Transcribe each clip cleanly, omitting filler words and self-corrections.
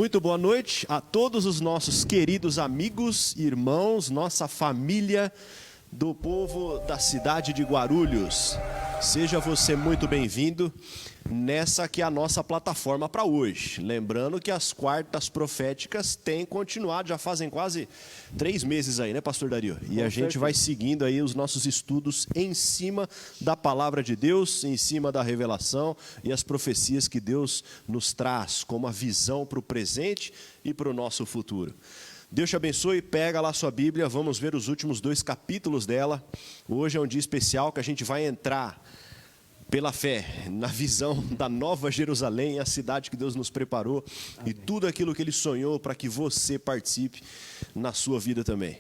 Muito boa noite a todos os nossos queridos amigos, irmãos, nossa família do povo da cidade de Guarulhos. Seja você muito bem-vindo nessa que é a nossa plataforma para hoje. Lembrando que as quartas proféticas têm continuado, já fazem quase 3 meses aí, né, pastor Dario? E a gente vai seguindo aí os nossos estudos em cima da palavra de Deus, em cima da revelação e as profecias que Deus nos traz como a visão para o presente e para o nosso futuro. Deus te abençoe, pega lá a sua Bíblia, vamos ver os últimos 2 capítulos dela. Hoje é um dia especial que a gente vai entrar pela fé, na visão da Nova Jerusalém, a cidade que Deus nos preparou. Amém. E tudo aquilo que Ele sonhou para que você participe na sua vida também.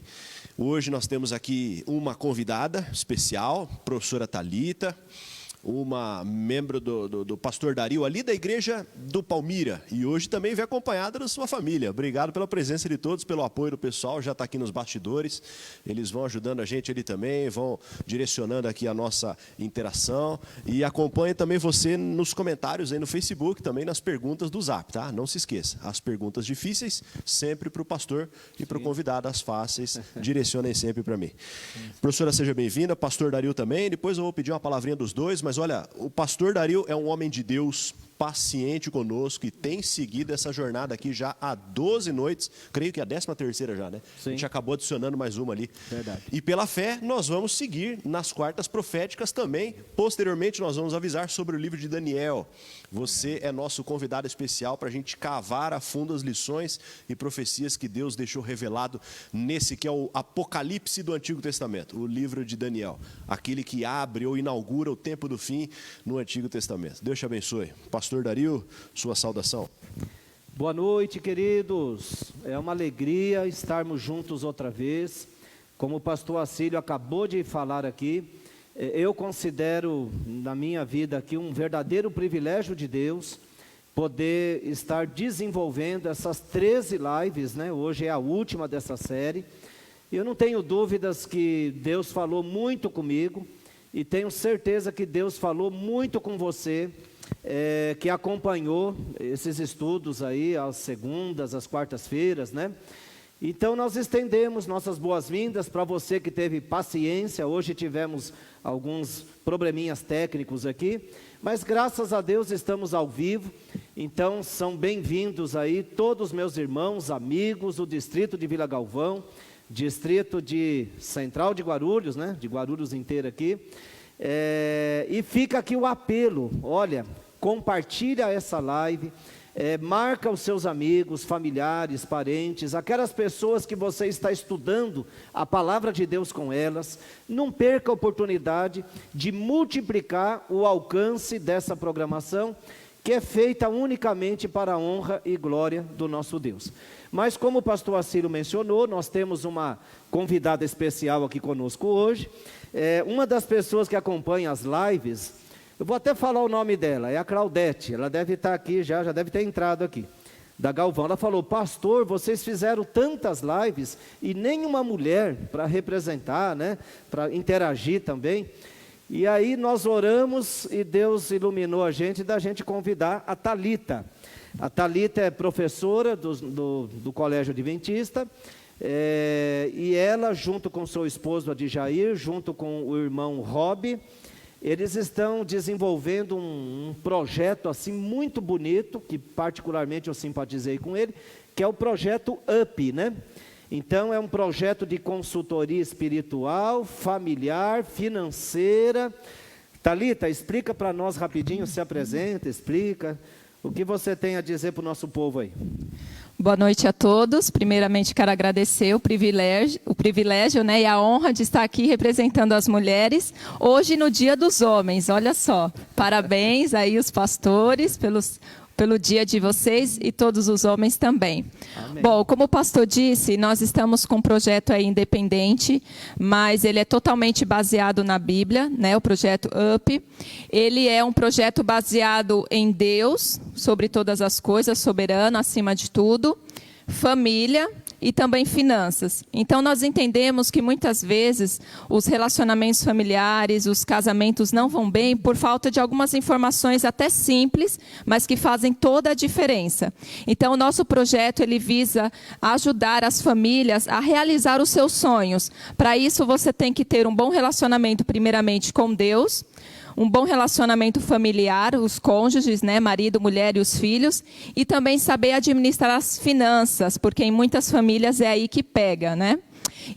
Hoje nós temos aqui uma convidada especial, professora Thalita, uma membro do pastor Dario, ali da igreja do Palmira, e hoje também vem acompanhada da sua família. Obrigado pela presença de todos, pelo apoio do pessoal, já está aqui nos bastidores, eles vão ajudando a gente ali também, vão direcionando aqui a nossa interação, e acompanhe também você nos comentários aí no Facebook, também nas perguntas do Zap, tá? Não se esqueça, as perguntas difíceis, sempre para o pastor e para o convidado, as fáceis, direcionem sempre para mim. Professora, seja bem-vinda, pastor Dario também, depois eu vou pedir uma palavrinha dos dois, mas olha, o pastor Dario é um homem de Deus, paciente conosco e tem seguido essa jornada aqui já há 12 noites, creio que a 13ª já, né? Sim. A gente acabou adicionando mais uma ali. Verdade. E pela fé, nós vamos seguir nas quartas proféticas também. Posteriormente, nós vamos avisar sobre o livro de Daniel. Você é nosso convidado especial para a gente cavar a fundo as lições e profecias que Deus deixou revelado nesse que é o Apocalipse do Antigo Testamento, o livro de Daniel, aquele que abre ou inaugura o tempo do fim no Antigo Testamento. Deus te abençoe. Pastor Dario, sua saudação. Boa noite, queridos. É uma alegria estarmos juntos outra vez. Como o pastor Acílio acabou de falar aqui, eu considero na minha vida aqui um verdadeiro privilégio de Deus poder estar desenvolvendo essas 13 lives, né? Hoje é a última dessa série. Eu não tenho dúvidas que Deus falou muito comigo e tenho certeza que Deus falou muito com você, que acompanhou esses estudos aí, às segundas, às quartas-feiras, né? Então nós estendemos nossas boas-vindas para você que teve paciência. Hoje tivemos alguns probleminhas técnicos aqui, mas graças a Deus estamos ao vivo. Então são bem-vindos aí todos os meus irmãos, amigos, o distrito de Vila Galvão, distrito de Central de Guarulhos, né? De Guarulhos inteira aqui. E fica aqui o apelo, olha, compartilha essa live, marca os seus amigos, familiares, parentes, aquelas pessoas que você está estudando a palavra de Deus com elas. Não perca a oportunidade de multiplicar o alcance dessa programação, que é feita unicamente para a honra e glória do nosso Deus. Mas como o pastor Acílio mencionou, nós temos uma convidada especial aqui conosco hoje. Uma das pessoas que acompanha as lives, eu vou até falar o nome dela, é a Claudete. Ela deve estar aqui já deve ter entrado aqui, da Galvão. Ela falou: pastor, vocês fizeram tantas lives e nenhuma mulher para representar, né, para interagir também. E aí nós oramos e Deus iluminou a gente da gente convidar a Thalita. A Thalita é professora do Colégio Adventista, e ela, junto com seu esposo Adjair, junto com o irmão Rob, eles estão desenvolvendo um projeto assim muito bonito, que particularmente eu simpatizei com ele, que é o projeto UP, né? Então é um projeto de consultoria espiritual, familiar, financeira. Thalita, explica para nós rapidinho, se apresenta, explica o que você tem a dizer para o nosso povo aí. Boa noite a todos. Primeiramente quero agradecer o privilégio, né, e a honra de estar aqui representando as mulheres, hoje no Dia dos Homens, olha só. Parabéns aí os pastores pelo dia de vocês e todos os homens também. Amém. Bom, como o pastor disse, nós estamos com um projeto aí independente, mas ele é totalmente baseado na Bíblia, né, o projeto UP. Ele é um projeto baseado em Deus, sobre todas as coisas, soberano, acima de tudo, família e também finanças. Então, nós entendemos que muitas vezes os relacionamentos familiares, os casamentos não vão bem por falta de algumas informações até simples, mas que fazem toda a diferença. Então, o nosso projeto ele visa ajudar as famílias a realizar os seus sonhos. Para isso, você tem que ter um bom relacionamento, primeiramente, com Deus, um bom relacionamento familiar, os cônjuges, né, marido, mulher e os filhos, e também saber administrar as finanças, porque em muitas famílias é aí que pega, né?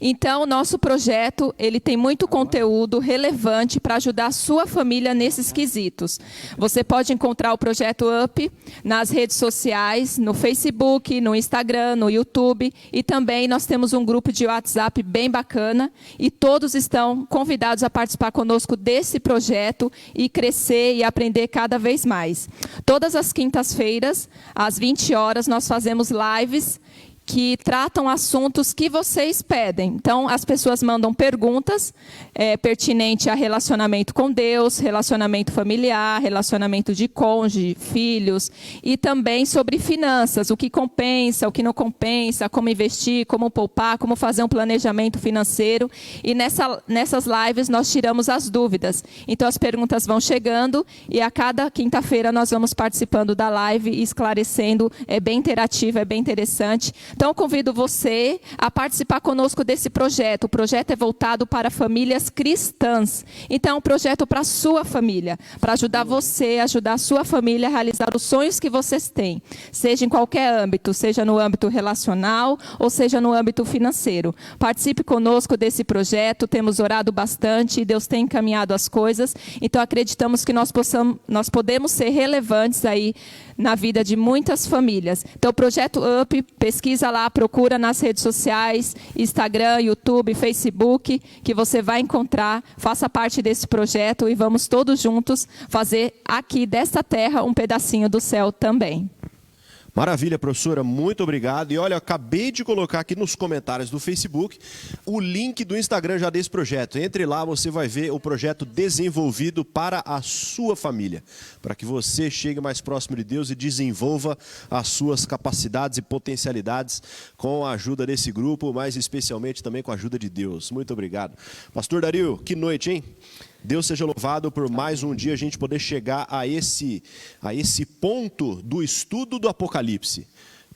Então, o nosso projeto ele tem muito conteúdo relevante para ajudar a sua família nesses quesitos. Você pode encontrar o Projeto UP nas redes sociais, no Facebook, no Instagram, no YouTube, e também nós temos um grupo de WhatsApp bem bacana, e todos estão convidados a participar conosco desse projeto e crescer e aprender cada vez mais. Todas as quintas-feiras, às 20 horas, nós fazemos lives que tratam assuntos que vocês pedem. Então, as pessoas mandam perguntas pertinentes a relacionamento com Deus, relacionamento familiar, relacionamento de cônjuge, filhos, e também sobre finanças, o que compensa, o que não compensa, como investir, como poupar, como fazer um planejamento financeiro. E nessas lives nós tiramos as dúvidas. Então, as perguntas vão chegando e a cada quinta-feira nós vamos participando da live e esclarecendo. É bem interativo, é bem interessante. Então, eu convido você a participar conosco desse projeto. O projeto é voltado para famílias cristãs. Então, é um projeto para a sua família, para ajudar você, ajudar a sua família a realizar os sonhos que vocês têm, seja em qualquer âmbito, seja no âmbito relacional ou seja no âmbito financeiro. Participe conosco desse projeto, temos orado bastante e Deus tem encaminhado as coisas. Então, acreditamos que nós podemos ser relevantes aí na vida de muitas famílias. Então, o Projeto UP, pesquisa lá, procura nas redes sociais, Instagram, YouTube, Facebook, que você vai encontrar, faça parte desse projeto e vamos todos juntos fazer aqui desta terra um pedacinho do céu também. Maravilha, professora, muito obrigado. E olha, eu acabei de colocar aqui nos comentários do Facebook o link do Instagram já desse projeto. Entre lá, você vai ver o projeto desenvolvido para a sua família, para que você chegue mais próximo de Deus e desenvolva as suas capacidades e potencialidades com a ajuda desse grupo, mas especialmente também com a ajuda de Deus. Muito obrigado. Pastor Dario, que noite, hein? Deus seja louvado por mais um dia a gente poder chegar a esse ponto do estudo do Apocalipse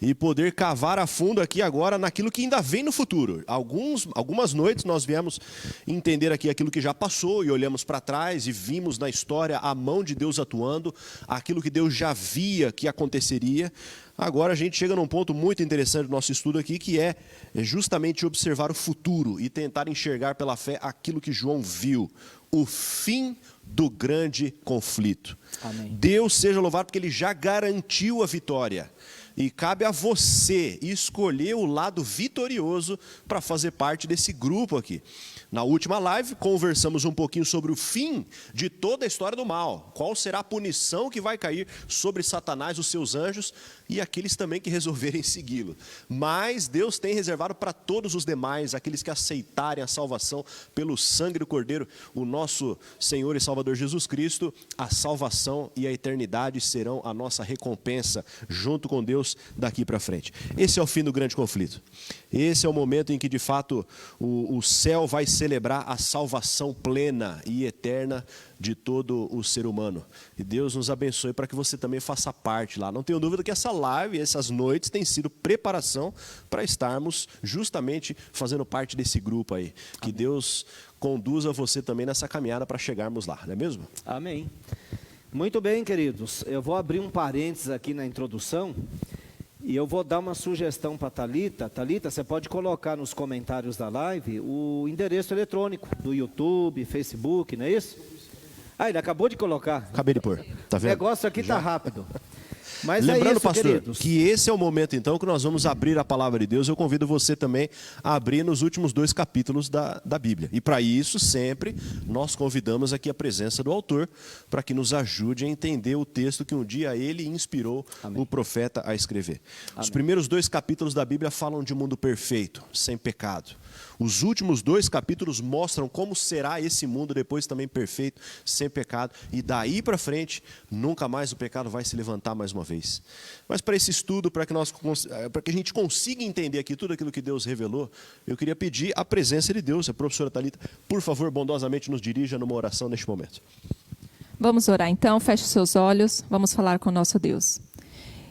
e poder cavar a fundo aqui agora naquilo que ainda vem no futuro. Algumas noites nós viemos entender aqui aquilo que já passou e olhamos para trás e vimos na história a mão de Deus atuando, aquilo que Deus já via que aconteceria. Agora a gente chega num ponto muito interessante do nosso estudo aqui, que é justamente observar o futuro e tentar enxergar pela fé aquilo que João viu, o fim do grande conflito. Amém. Deus seja louvado porque Ele já garantiu a vitória. E cabe a você escolher o lado vitorioso para fazer parte desse grupo aqui. Na última live, conversamos um pouquinho sobre o fim de toda a história do mal. Qual será a punição que vai cair sobre Satanás, os seus anjos e aqueles também que resolverem segui-lo. Mas Deus tem reservado para todos os demais, aqueles que aceitarem a salvação pelo sangue do Cordeiro, o nosso Senhor e Salvador Jesus Cristo, a salvação e a eternidade serão a nossa recompensa junto com Deus daqui para frente. Esse é o fim do grande conflito. Esse é o momento em que, de fato, o céu vai celebrar a salvação plena e eterna de todo o ser humano. E Deus nos abençoe para que você também faça parte lá. Não tenho dúvida que essa live, essas noites, têm sido preparação para estarmos justamente fazendo parte desse grupo aí. Que Deus conduza você também nessa caminhada para chegarmos lá, não é mesmo? Amém. Muito bem, queridos. Eu vou abrir um parênteses aqui na introdução e eu vou dar uma sugestão para a Thalita. Thalita, você pode colocar nos comentários da live o endereço eletrônico do YouTube, Facebook, não é isso? Ah, ele acabou de colocar. Acabei de pôr, tá vendo? O negócio aqui está rápido. Mas lembrando, é isso, pastor, queridos, que esse é o momento, então, que nós vamos abrir a palavra de Deus. Eu convido você também a abrir nos últimos 2 capítulos da Bíblia. E para isso, sempre, nós convidamos aqui a presença do autor, para que nos ajude a entender o texto que um dia ele inspirou o profeta a escrever. Os primeiros 2 capítulos da Bíblia falam de um mundo perfeito, sem pecado. Os últimos 2 capítulos mostram como será esse mundo depois também perfeito, sem pecado. E daí para frente, nunca mais o pecado vai se levantar mais uma próxima vez. Mas para esse estudo, para que a gente consiga entender aqui tudo aquilo que Deus revelou, eu queria pedir a presença de Deus. A professora Thalita, por favor, bondosamente nos dirija numa oração neste momento. Vamos orar então, feche os seus olhos, vamos falar com o nosso Deus.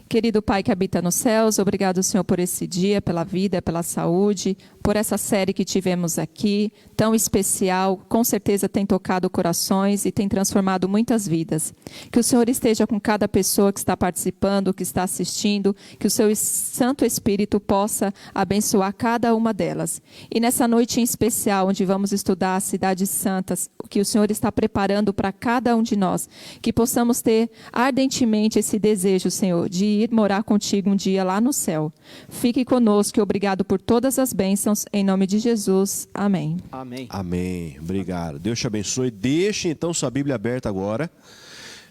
Querido Pai que habita nos céus, obrigado, Senhor, por esse dia, pela vida, pela saúde, por essa série que tivemos aqui, tão especial, com certeza tem tocado corações e tem transformado muitas vidas. Que o Senhor esteja com cada pessoa que está participando, que está assistindo, que o seu Santo Espírito possa abençoar cada uma delas. E nessa noite em especial, onde vamos estudar as cidades santas, o que o Senhor está preparando para cada um de nós, que possamos ter ardentemente esse desejo, Senhor, de ir morar contigo um dia lá no céu. Fique conosco e obrigado por todas as bênçãos, em nome de Jesus. Amém. Amém. Amém. Obrigado. Deus te abençoe. Deixe então sua Bíblia aberta agora.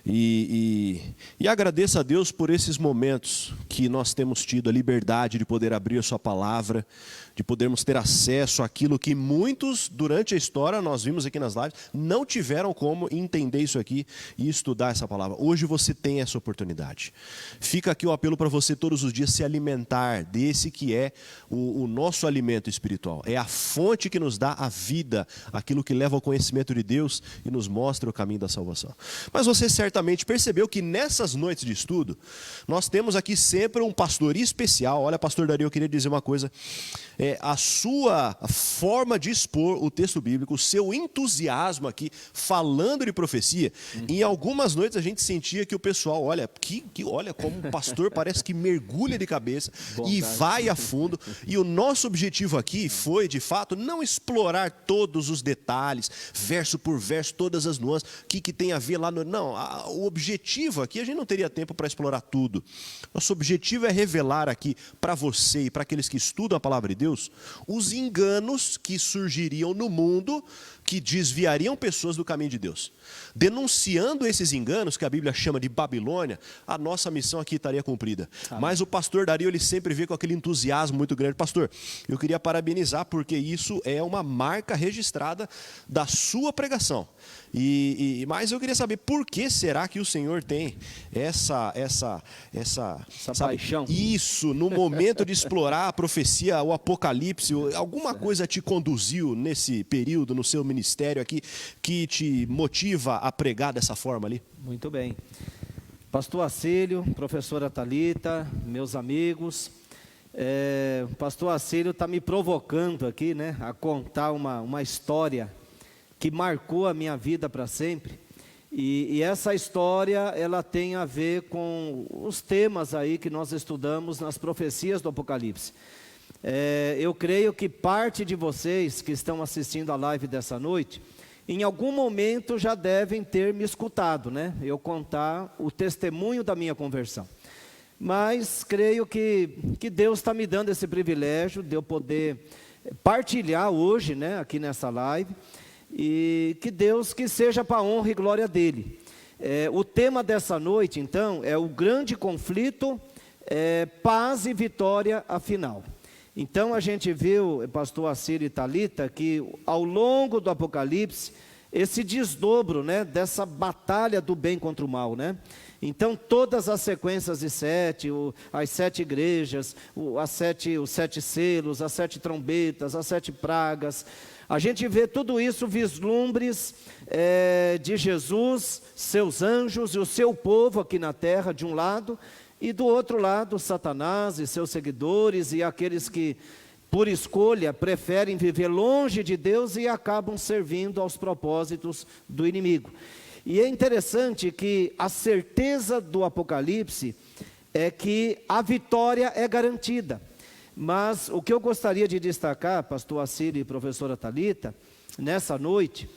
E agradeça a Deus por esses momentos que nós temos tido a liberdade de poder abrir a sua palavra, de podermos ter acesso àquilo que muitos, durante a história, nós vimos aqui nas lives, não tiveram como entender isso aqui e estudar essa palavra. Hoje você tem essa oportunidade. Fica aqui o apelo para você todos os dias se alimentar desse que é o nosso alimento espiritual. É a fonte que nos dá a vida, aquilo que leva ao conhecimento de Deus e nos mostra o caminho da salvação. Mas você certamente percebeu que nessas noites de estudo, nós temos aqui sempre um pastor especial. Olha, pastor Dario, eu queria dizer uma coisa. A sua forma de expor o texto bíblico, o seu entusiasmo aqui, falando de profecia, em algumas noites a gente sentia que o pessoal, olha como o pastor parece que mergulha de cabeça e vai a fundo. E o nosso objetivo aqui foi, de fato, não explorar todos os detalhes, verso por verso, todas as nuances, o que tem a ver lá no... Não, o objetivo aqui, a gente não teria tempo para explorar tudo. Nosso objetivo é revelar aqui para você e para aqueles que estudam a palavra de Deus, os enganos que surgiriam no mundo, que desviariam pessoas do caminho de Deus. Denunciando esses enganos, que a Bíblia chama de Babilônia, a nossa missão aqui estaria cumprida. Amém. Mas o pastor Dario, ele sempre vê com aquele entusiasmo muito grande. Pastor, eu queria parabenizar, porque isso é uma marca registrada da sua pregação. Mas eu queria saber, por que será que o Senhor tem essa paixão? Isso, no momento de explorar a profecia, o Apocalipse, alguma coisa te conduziu nesse período, no seu ministério aqui, que te motiva a pregar dessa forma ali? Muito bem. Pastor Acílio, professora Thalita, meus amigos, o pastor Acílio está me provocando aqui, né, a contar uma história que marcou a minha vida para sempre. E essa história, ela tem a ver com os temas aí que nós estudamos nas profecias do Apocalipse. Eu creio que parte de vocês que estão assistindo a live dessa noite, em algum momento já devem ter me escutado, né? Eu contar o testemunho da minha conversão. Mas creio que Deus está me dando esse privilégio de eu poder partilhar hoje, né, aqui nessa live. E que seja para a honra e glória dele. O tema dessa noite, então, é o grande conflito, paz e vitória afinal. Então a gente viu, pastor Acílio e Thalita, que ao longo do Apocalipse, esse desdobro, né, dessa batalha do bem contra o mal, né? Então todas as sequências de as 7 igrejas, os 7 selos, as 7 trombetas, as 7 pragas, a gente vê tudo isso, vislumbres de Jesus, seus anjos e o seu povo aqui na terra, de um lado, e do outro lado, Satanás e seus seguidores e aqueles que, por escolha, preferem viver longe de Deus e acabam servindo aos propósitos do inimigo. E é interessante que a certeza do Apocalipse é que a vitória é garantida. Mas o que eu gostaria de destacar, pastor Acílio e professora Thalita, nessa noite,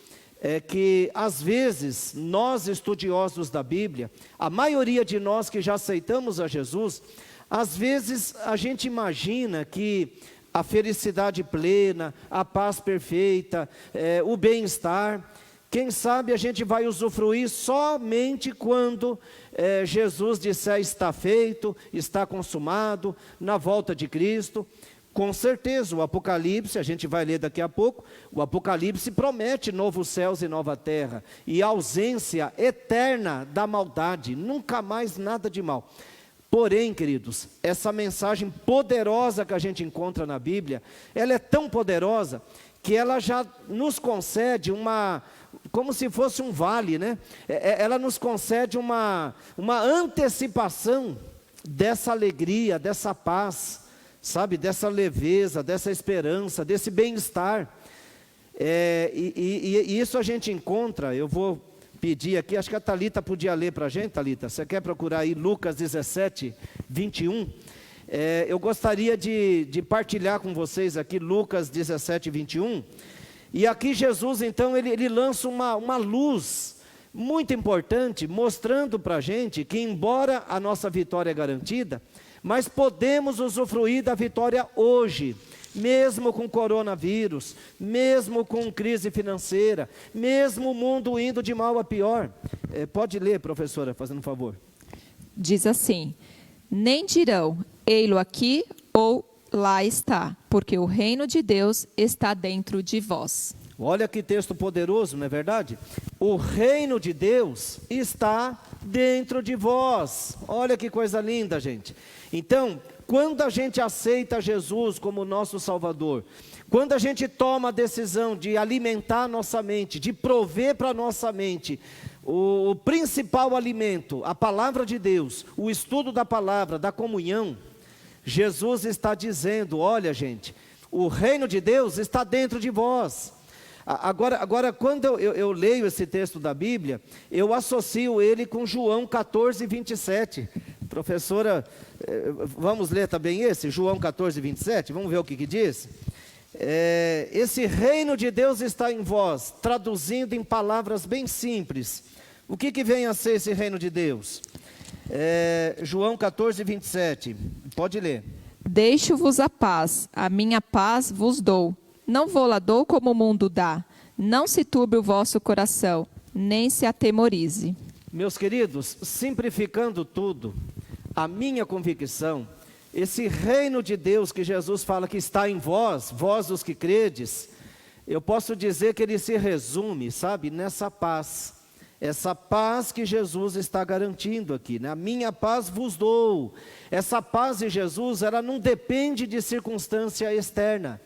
é que às vezes nós estudiosos da Bíblia, a maioria de nós que já aceitamos a Jesus, às vezes a gente imagina que a felicidade plena, a paz perfeita, o bem-estar, quem sabe a gente vai usufruir somente quando Jesus disser está feito, está consumado, na volta de Cristo. Com certeza, o Apocalipse, a gente vai ler daqui a pouco, o Apocalipse promete novos céus e nova terra, e ausência eterna da maldade, nunca mais nada de mal. Porém, queridos, essa mensagem poderosa que a gente encontra na Bíblia, ela é tão poderosa, que ela já nos concede como se fosse um vale, né? Ela nos concede uma antecipação dessa alegria, dessa paz, sabe, dessa leveza, dessa esperança, desse bem-estar. E isso a gente encontra, eu vou pedir aqui, acho que a Thalita podia ler para a gente, Thalita, você quer procurar aí Lucas 17, 21? Eu gostaria de partilhar com vocês aqui Lucas 17, 21, e aqui Jesus então, ele lança uma luz muito importante, mostrando para a gente que embora a nossa vitória é garantida, mas podemos usufruir da vitória hoje, mesmo com coronavírus, mesmo com crise financeira, mesmo o mundo indo de mal a pior. Pode ler, professora, fazendo um favor. Diz assim: nem dirão, ei-lo aqui ou lá está, porque o reino de Deus está dentro de vós. Olha que texto poderoso, não é verdade? O reino de Deus está dentro de vós. Olha que coisa linda, gente. Então, quando a gente aceita Jesus como nosso Salvador, quando a gente toma a decisão de alimentar a nossa mente, de prover para a nossa mente o principal alimento, a palavra de Deus, o estudo da palavra, da comunhão, Jesus está dizendo, olha gente, o reino de Deus está dentro de vós. Agora quando eu leio esse texto da Bíblia, eu associo ele com João 14, 27. Professora, vamos ler também esse? João 14, 27, vamos ver o que diz? Esse reino de Deus está em vós, traduzindo em palavras bem simples. O que vem a ser esse reino de Deus? João 14, 27, pode ler. Deixo-vos a minha paz vos dou. Não vou-la dou como o mundo dá. Não se turbe o vosso coração, nem se atemorize. Meus queridos, simplificando tudo, a minha convicção, esse reino de Deus que Jesus fala que está em vós, vós os que credes, eu posso dizer que ele se resume, sabe, nessa paz. Essa paz que Jesus está garantindo aqui, né? A minha paz vos dou. Essa paz de Jesus, ela não depende de circunstância externa.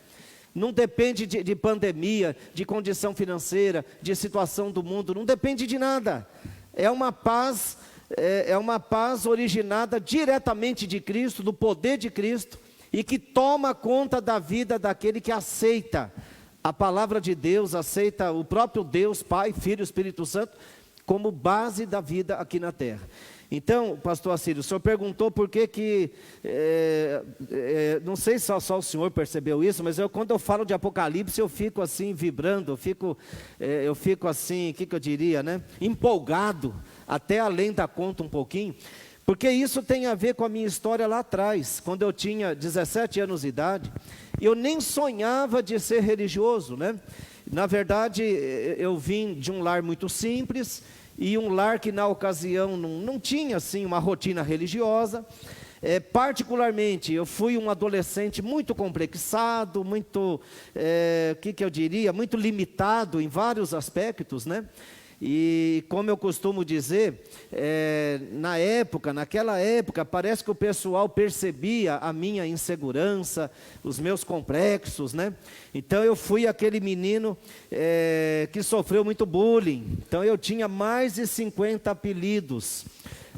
Não depende de pandemia, de condição financeira, de situação do mundo, não depende de nada. É uma paz originada diretamente de Cristo, do poder de Cristo, e que toma conta da vida daquele que aceita a palavra de Deus, aceita o próprio Deus, Pai, Filho e Espírito Santo, como base da vida aqui na terra. Então, pastor Assírio, o senhor perguntou por que não sei se só o senhor percebeu isso, mas quando eu falo de Apocalipse, eu fico assim, vibrando, eu fico assim, o que eu diria, né? Empolgado, até além da conta um pouquinho, porque isso tem a ver com a minha história lá atrás, quando eu tinha 17 anos de idade, eu nem sonhava de ser religioso, né? Na verdade, eu vim de um lar muito simples, e um lar que na ocasião não tinha assim uma rotina religiosa. Particularmente, eu fui um adolescente muito complexado, muito, eu diria, muito limitado em vários aspectos, né? E como eu costumo dizer, naquela época, parece que o pessoal percebia a minha insegurança, os meus complexos, né? Então eu fui aquele menino que sofreu muito bullying. Então eu tinha mais de 50 apelidos.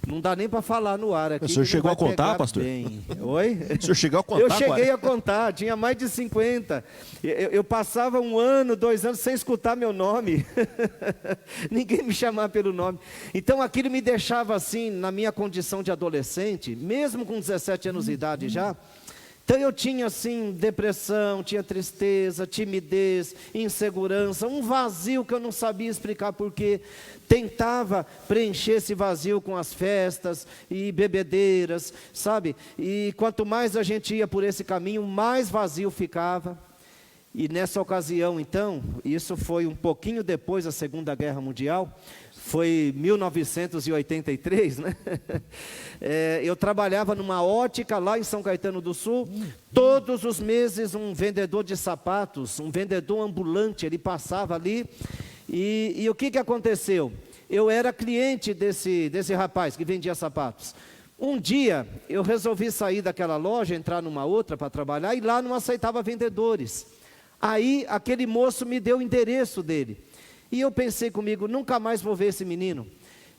Não dá nem para falar no ar aqui. O senhor chegou a contar, pastor? Bem. Oi? O senhor chegou a contar? Eu cheguei a contar, tinha mais de 50. Eu passava 1 ano, 2 anos sem escutar meu nome. Ninguém me chamava pelo nome. Então aquilo me deixava assim, na minha condição de adolescente, mesmo com 17 anos de idade já. Então eu tinha assim, depressão, tinha tristeza, timidez, insegurança, um vazio que eu não sabia explicar porquê. Tentava preencher esse vazio com as festas e bebedeiras, sabe? E quanto mais a gente ia por esse caminho, mais vazio ficava. E nessa ocasião então, isso foi um pouquinho depois da Segunda Guerra Mundial, foi 1983, né? Eu trabalhava numa ótica lá em São Caetano do Sul. Todos os meses um vendedor de sapatos, um vendedor ambulante, ele passava ali. E o que aconteceu? Eu era cliente desse rapaz que vendia sapatos. Um dia eu resolvi sair daquela loja, entrar numa outra para trabalhar, e lá não aceitava vendedores. Aí aquele moço me deu o endereço dele. E eu pensei comigo, nunca mais vou ver esse menino.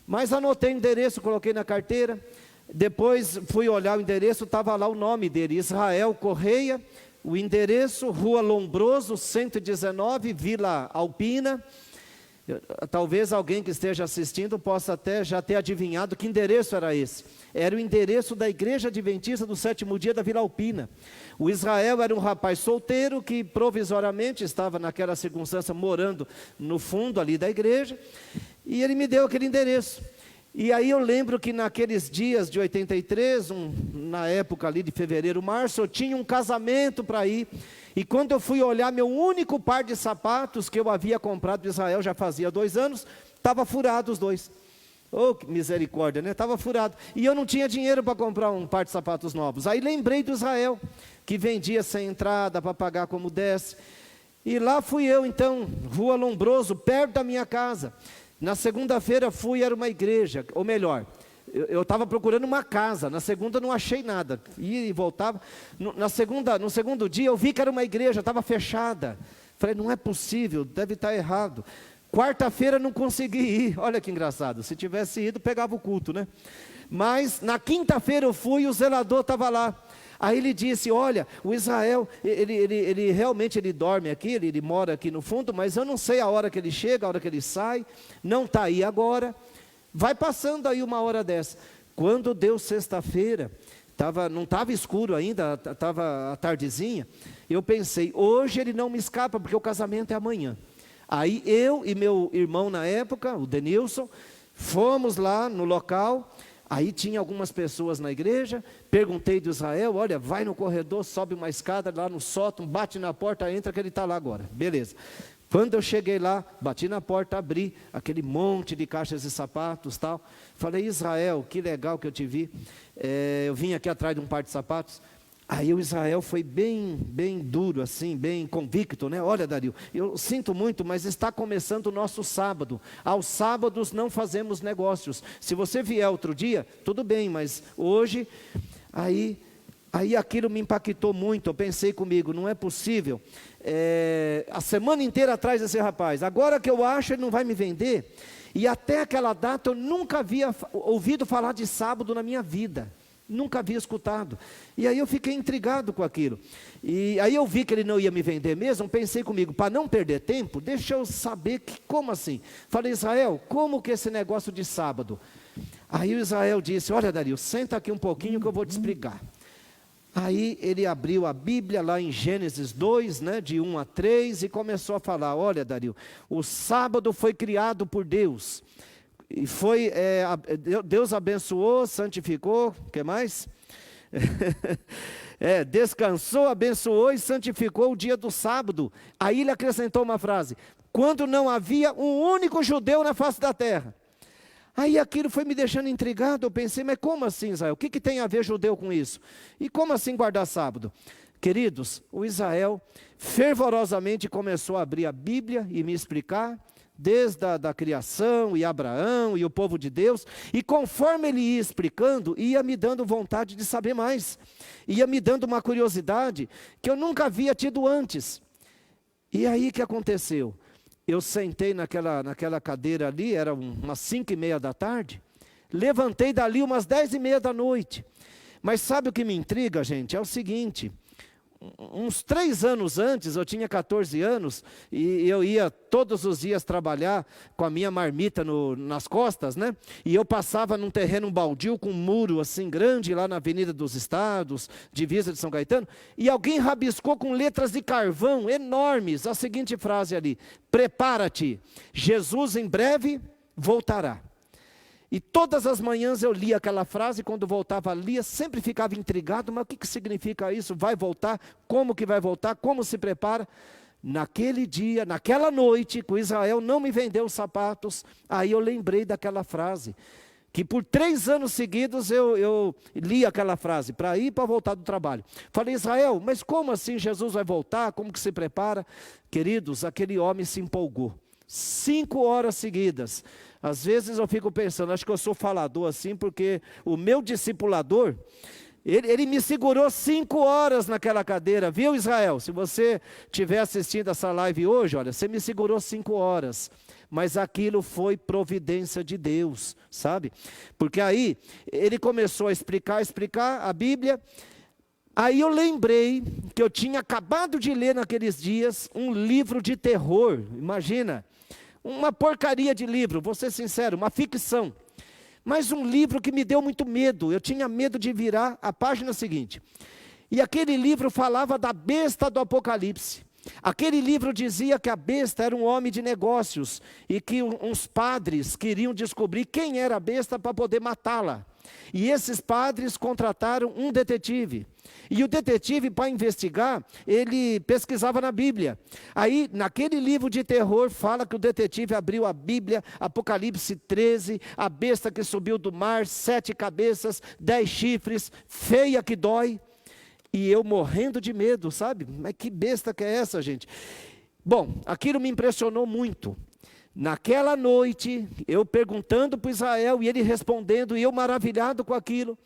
Mas anotei o endereço, coloquei na carteira. Depois fui olhar o endereço, estava lá o nome dele, Israel Correia. O endereço, Rua Lombroso, 119, Vila Alpina. Talvez alguém que esteja assistindo possa até já ter adivinhado que endereço era esse. Era o endereço da Igreja Adventista do Sétimo Dia da Vila Alpina. O Israel era um rapaz solteiro que provisoriamente estava naquela circunstância morando no fundo ali da igreja. E ele me deu aquele endereço. E aí eu lembro que naqueles dias de 83, na época ali de fevereiro, março, eu tinha um casamento para ir. E quando eu fui olhar meu único par de sapatos que eu havia comprado de Israel, já fazia 2 anos, estava furado os dois. Oh, que misericórdia, né? Estava furado. E eu não tinha dinheiro para comprar um par de sapatos novos. Aí lembrei do Israel, que vendia sem entrada para pagar como desse. E lá fui eu então, Rua Lombroso, perto da minha casa. Na segunda-feira fui, era uma igreja, ou melhor, eu estava procurando uma casa. Na segunda não achei nada, ia e voltava. No segundo dia eu vi que era uma igreja, estava fechada. Falei, não é possível, deve estar errado. Quarta-feira não consegui ir, olha que engraçado, se tivesse ido pegava o culto, né? Mas na quinta-feira eu fui e o zelador estava lá. Aí ele disse, olha, o Israel, ele realmente dorme aqui, ele mora aqui no fundo, mas eu não sei a hora que ele chega, a hora que ele sai, não está aí agora. Vai passando aí uma hora dessa. Quando deu sexta-feira, não estava escuro ainda, estava a tardezinha, eu pensei, hoje ele não me escapa, porque o casamento é amanhã. Aí eu e meu irmão na época, o Denilson, fomos lá no local. Aí tinha algumas pessoas na igreja, perguntei de Israel, olha, vai no corredor, sobe uma escada lá no sótão, bate na porta, entra que ele está lá agora. Beleza. Quando eu cheguei lá, bati na porta, abri aquele monte de caixas de sapatos e tal. Falei, Israel, que legal que eu te vi. Eu vim aqui atrás de um par de sapatos. Aí o Israel foi bem duro, assim, bem convicto, né? Olha, Dario, eu sinto muito, mas está começando o nosso sábado. Aos sábados não fazemos negócios. Se você vier outro dia, tudo bem, mas hoje, aí aquilo me impactou muito. Eu pensei comigo, não é possível. A semana inteira atrás desse rapaz, agora que eu acho, ele não vai me vender. E até aquela data eu nunca havia ouvido falar de sábado na minha vida. Nunca havia escutado. E aí eu fiquei intrigado com aquilo. E aí eu vi que ele não ia me vender mesmo. Pensei comigo, para não perder tempo, deixa eu saber como assim. Falei, Israel, como que esse negócio de sábado? Aí o Israel disse, olha, Dario, senta aqui um pouquinho que eu vou te explicar. Aí ele abriu a Bíblia lá em Gênesis 2, né, de 1 a 3, e começou a falar, olha, Dario, o sábado foi criado por Deus. E Deus abençoou, santificou, o que mais? Descansou, abençoou e santificou o dia do sábado. Aí ele acrescentou uma frase, quando não havia um único judeu na face da terra. Aí aquilo foi me deixando intrigado, eu pensei, mas como assim, Israel? O que tem a ver judeu com isso? E como assim guardar sábado? Queridos, o Israel fervorosamente começou a abrir a Bíblia e me explicar, desde a criação, e Abraão, e o povo de Deus, e conforme ele ia explicando, ia me dando vontade de saber mais, ia me dando uma curiosidade, que eu nunca havia tido antes. E aí o que aconteceu? Eu sentei naquela cadeira ali, era umas 5:30 da tarde, levantei dali umas 10:30 da noite, mas sabe o que me intriga, gente? É o seguinte, uns 3 anos antes, eu tinha 14 anos, e eu ia todos os dias trabalhar com a minha marmita nas costas, né? E eu passava num terreno baldio com um muro assim grande, lá na Avenida dos Estados, divisa de São Caetano, e alguém rabiscou com letras de carvão enormes a seguinte frase ali, prepara-te, Jesus em breve voltará. E todas as manhãs eu lia aquela frase, quando voltava lia, sempre ficava intrigado, mas o que significa isso? Vai voltar? Como que vai voltar? Como se prepara? naquele dia, naquela noite, que o Israel não me vendeu os sapatos, aí eu lembrei daquela frase, que por 3 anos seguidos eu li aquela frase, para ir e para voltar do trabalho. Falei, Israel, mas como assim Jesus vai voltar? Como que se prepara? Queridos, aquele homem se empolgou. 5 horas seguidas. Às vezes eu fico pensando, acho que eu sou falador assim, porque o meu discipulador, ele me segurou 5 horas naquela cadeira, viu, Israel? Se você estiver assistindo essa live hoje, olha, você me segurou 5 horas. Mas aquilo foi providência de Deus, sabe? Porque aí, ele começou a explicar a Bíblia. Aí eu lembrei que eu tinha acabado de ler naqueles dias um livro de terror. Imagina, uma porcaria de livro, vou ser sincero, uma ficção. Mas um livro que me deu muito medo. Eu tinha medo de virar a página seguinte. E aquele livro falava da besta do Apocalipse. Aquele livro dizia que a besta era um homem de negócios e que uns padres queriam descobrir quem era a besta para poder matá-la. E esses padres contrataram um detetive. E o detetive, para investigar, ele pesquisava na Bíblia. Aí, naquele livro de terror, fala que o detetive abriu a Bíblia, Apocalipse 13, a besta que subiu do mar, 7 cabeças, 10 chifres, feia que dói. E eu morrendo de medo, sabe? Mas que besta que é essa, gente? Bom, aquilo me impressionou muito. Naquela noite, eu perguntando para Israel, e ele respondendo, e eu maravilhado com aquilo.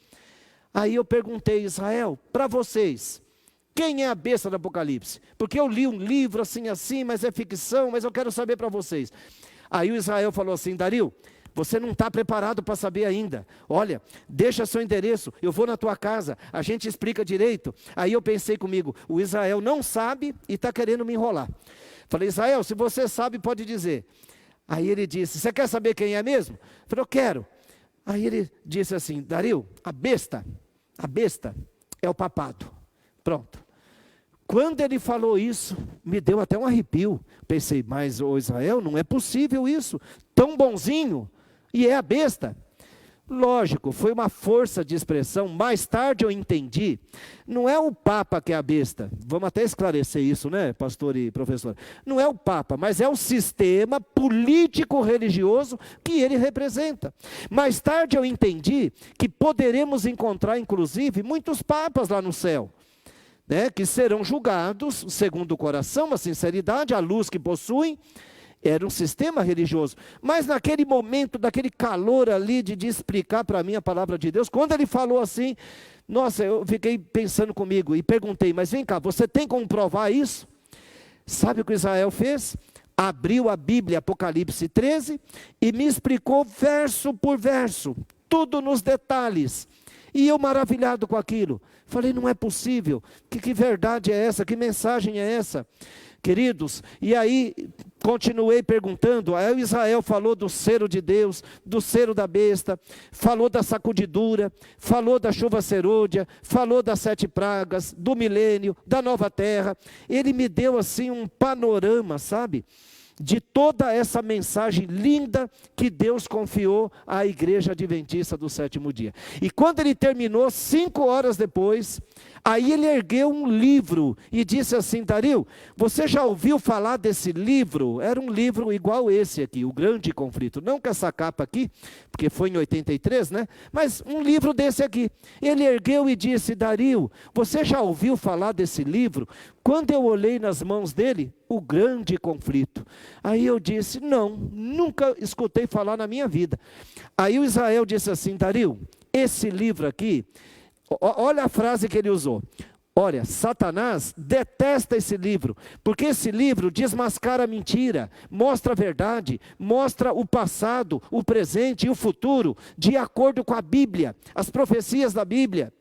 Aí eu perguntei, Israel, para vocês, quem é a besta do Apocalipse? Porque eu li um livro assim, mas é ficção, mas eu quero saber para vocês. Aí o Israel falou assim, Dario, você não está preparado para saber ainda. Olha, deixa seu endereço, eu vou na tua casa, a gente explica direito. Aí eu pensei comigo, o Israel não sabe e está querendo me enrolar. Falei, Israel, se você sabe, pode dizer. Aí ele disse, você quer saber quem é mesmo? Eu falei, eu quero. Aí ele disse assim, Dario, a besta é o papado. Pronto. Quando ele falou isso, me deu até um arrepio. Pensei, mas ô Israel, não é possível isso, tão bonzinho. E é a besta. Lógico, foi uma força de expressão. Mais tarde eu entendi. Não é o Papa que é a besta. Vamos até esclarecer isso, né, pastor e professor? Não é o Papa, mas é o sistema político-religioso que ele representa. Mais tarde eu entendi que poderemos encontrar, inclusive, muitos papas lá no céu, né, que serão julgados segundo o coração, a sinceridade, a luz que possuem. Era um sistema religioso, mas naquele momento, daquele calor ali de explicar para mim a palavra de Deus, quando ele falou assim, nossa, eu fiquei pensando comigo e perguntei, mas vem cá, você tem como provar isso? Sabe o que Israel fez? Abriu a Bíblia, Apocalipse 13, e me explicou verso por verso, tudo nos detalhes. E eu maravilhado com aquilo, falei, não é possível, que verdade é essa, que mensagem é essa? Queridos, e aí continuei perguntando, aí o Israel falou do selo de Deus, do selo da besta, falou da sacudidura, falou da chuva serôdia, falou das 7 pragas, do milênio, da nova terra. Ele me deu assim um panorama, sabe? De toda essa mensagem linda que Deus confiou à igreja adventista do 7º dia. E quando ele terminou, 5 horas depois, aí ele ergueu um livro e disse assim, Dario, você já ouviu falar desse livro? Era um livro igual esse aqui, O Grande Conflito. Não com essa capa aqui, porque foi em 83, né? Mas um livro desse aqui. Ele ergueu e disse, Dario, você já ouviu falar desse livro? Quando eu olhei nas mãos dele, O Grande Conflito. Aí eu disse, não, nunca escutei falar na minha vida. Aí o Israel disse assim, Dario, esse livro aqui, olha a frase que ele usou. Olha, Satanás detesta esse livro, porque esse livro desmascara a mentira, mostra a verdade, mostra o passado, o presente e o futuro, de acordo com a Bíblia, as profecias da Bíblia.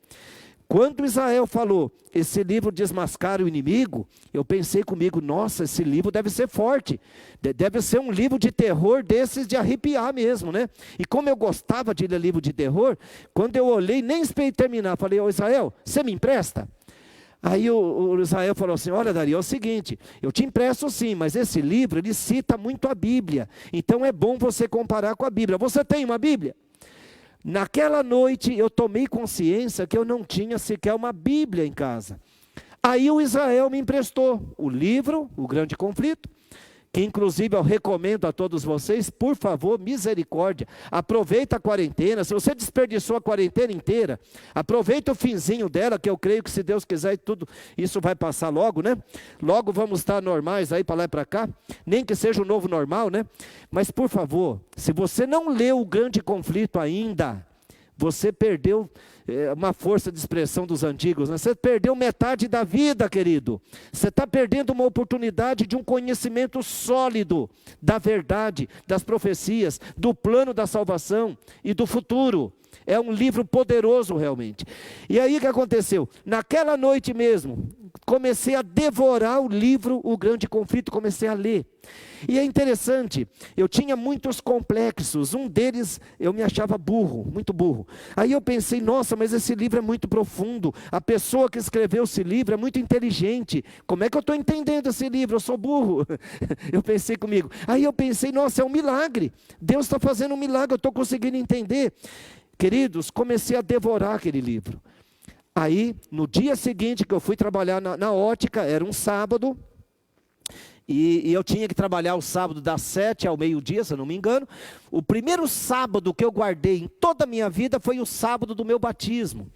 Quando Israel falou, esse livro desmascara o inimigo, eu pensei comigo, nossa, esse livro deve ser forte, deve ser um livro de terror desses de arrepiar mesmo, né? E como eu gostava de ler livro de terror, quando eu olhei, nem esperei terminar, falei, ô Israel, você me empresta? Aí o Israel falou assim, olha Dario, é o seguinte, eu te empresto sim, mas esse livro, ele cita muito a Bíblia, então é bom você comparar com a Bíblia. Você tem uma Bíblia? Naquela noite eu tomei consciência que eu não tinha sequer uma Bíblia em casa. Aí o Israel me emprestou o livro, O Grande Conflito, que inclusive eu recomendo a todos vocês, por favor, misericórdia, aproveita a quarentena. Se você desperdiçou a quarentena inteira, aproveita o finzinho dela, que eu creio que, se Deus quiser, tudo isso vai passar logo, né? Logo vamos estar normais aí para lá e para cá, nem que seja o novo normal, né? Mas por favor, se você não leu O Grande Conflito ainda, você perdeu uma força de expressão dos antigos, né? Você perdeu metade da vida, querido. Você está perdendo uma oportunidade de um conhecimento sólido da verdade, das profecias, do plano da salvação e do futuro. É um livro poderoso realmente. E aí o que aconteceu? Naquela noite mesmo, comecei a devorar o livro O Grande Conflito, comecei a ler. E é interessante, eu tinha muitos complexos, um deles eu me achava burro, muito burro. Aí eu pensei, nossa, mas esse livro é muito profundo, a pessoa que escreveu esse livro é muito inteligente, como é que eu estou entendendo esse livro? Eu sou burro. Eu pensei comigo. Aí eu pensei, nossa, é um milagre, Deus está fazendo um milagre, eu estou conseguindo entender. Queridos, comecei a devorar aquele livro. Aí, no dia seguinte que eu fui trabalhar na ótica, era um sábado, e eu tinha que trabalhar o sábado das 7 ao meio-dia, se eu não me engano. O primeiro sábado que eu guardei em toda a minha vida foi o sábado do meu batismo.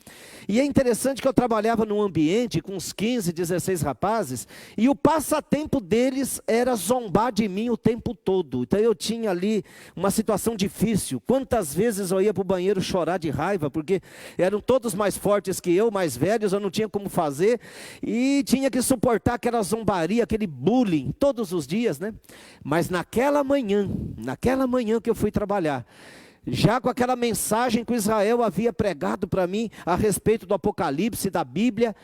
E é interessante que eu trabalhava num ambiente com uns 15, 16 rapazes, e o passatempo deles era zombar de mim o tempo todo. Então eu tinha ali uma situação difícil. Quantas vezes eu ia para o banheiro chorar de raiva, porque eram todos mais fortes que eu, mais velhos, eu não tinha como fazer, e tinha que suportar aquela zombaria, aquele bullying, todos os dias, né? Mas naquela manhã que eu fui trabalhar, já com aquela mensagem que o Israel havia pregado para mim a respeito do Apocalipse, da Bíblia,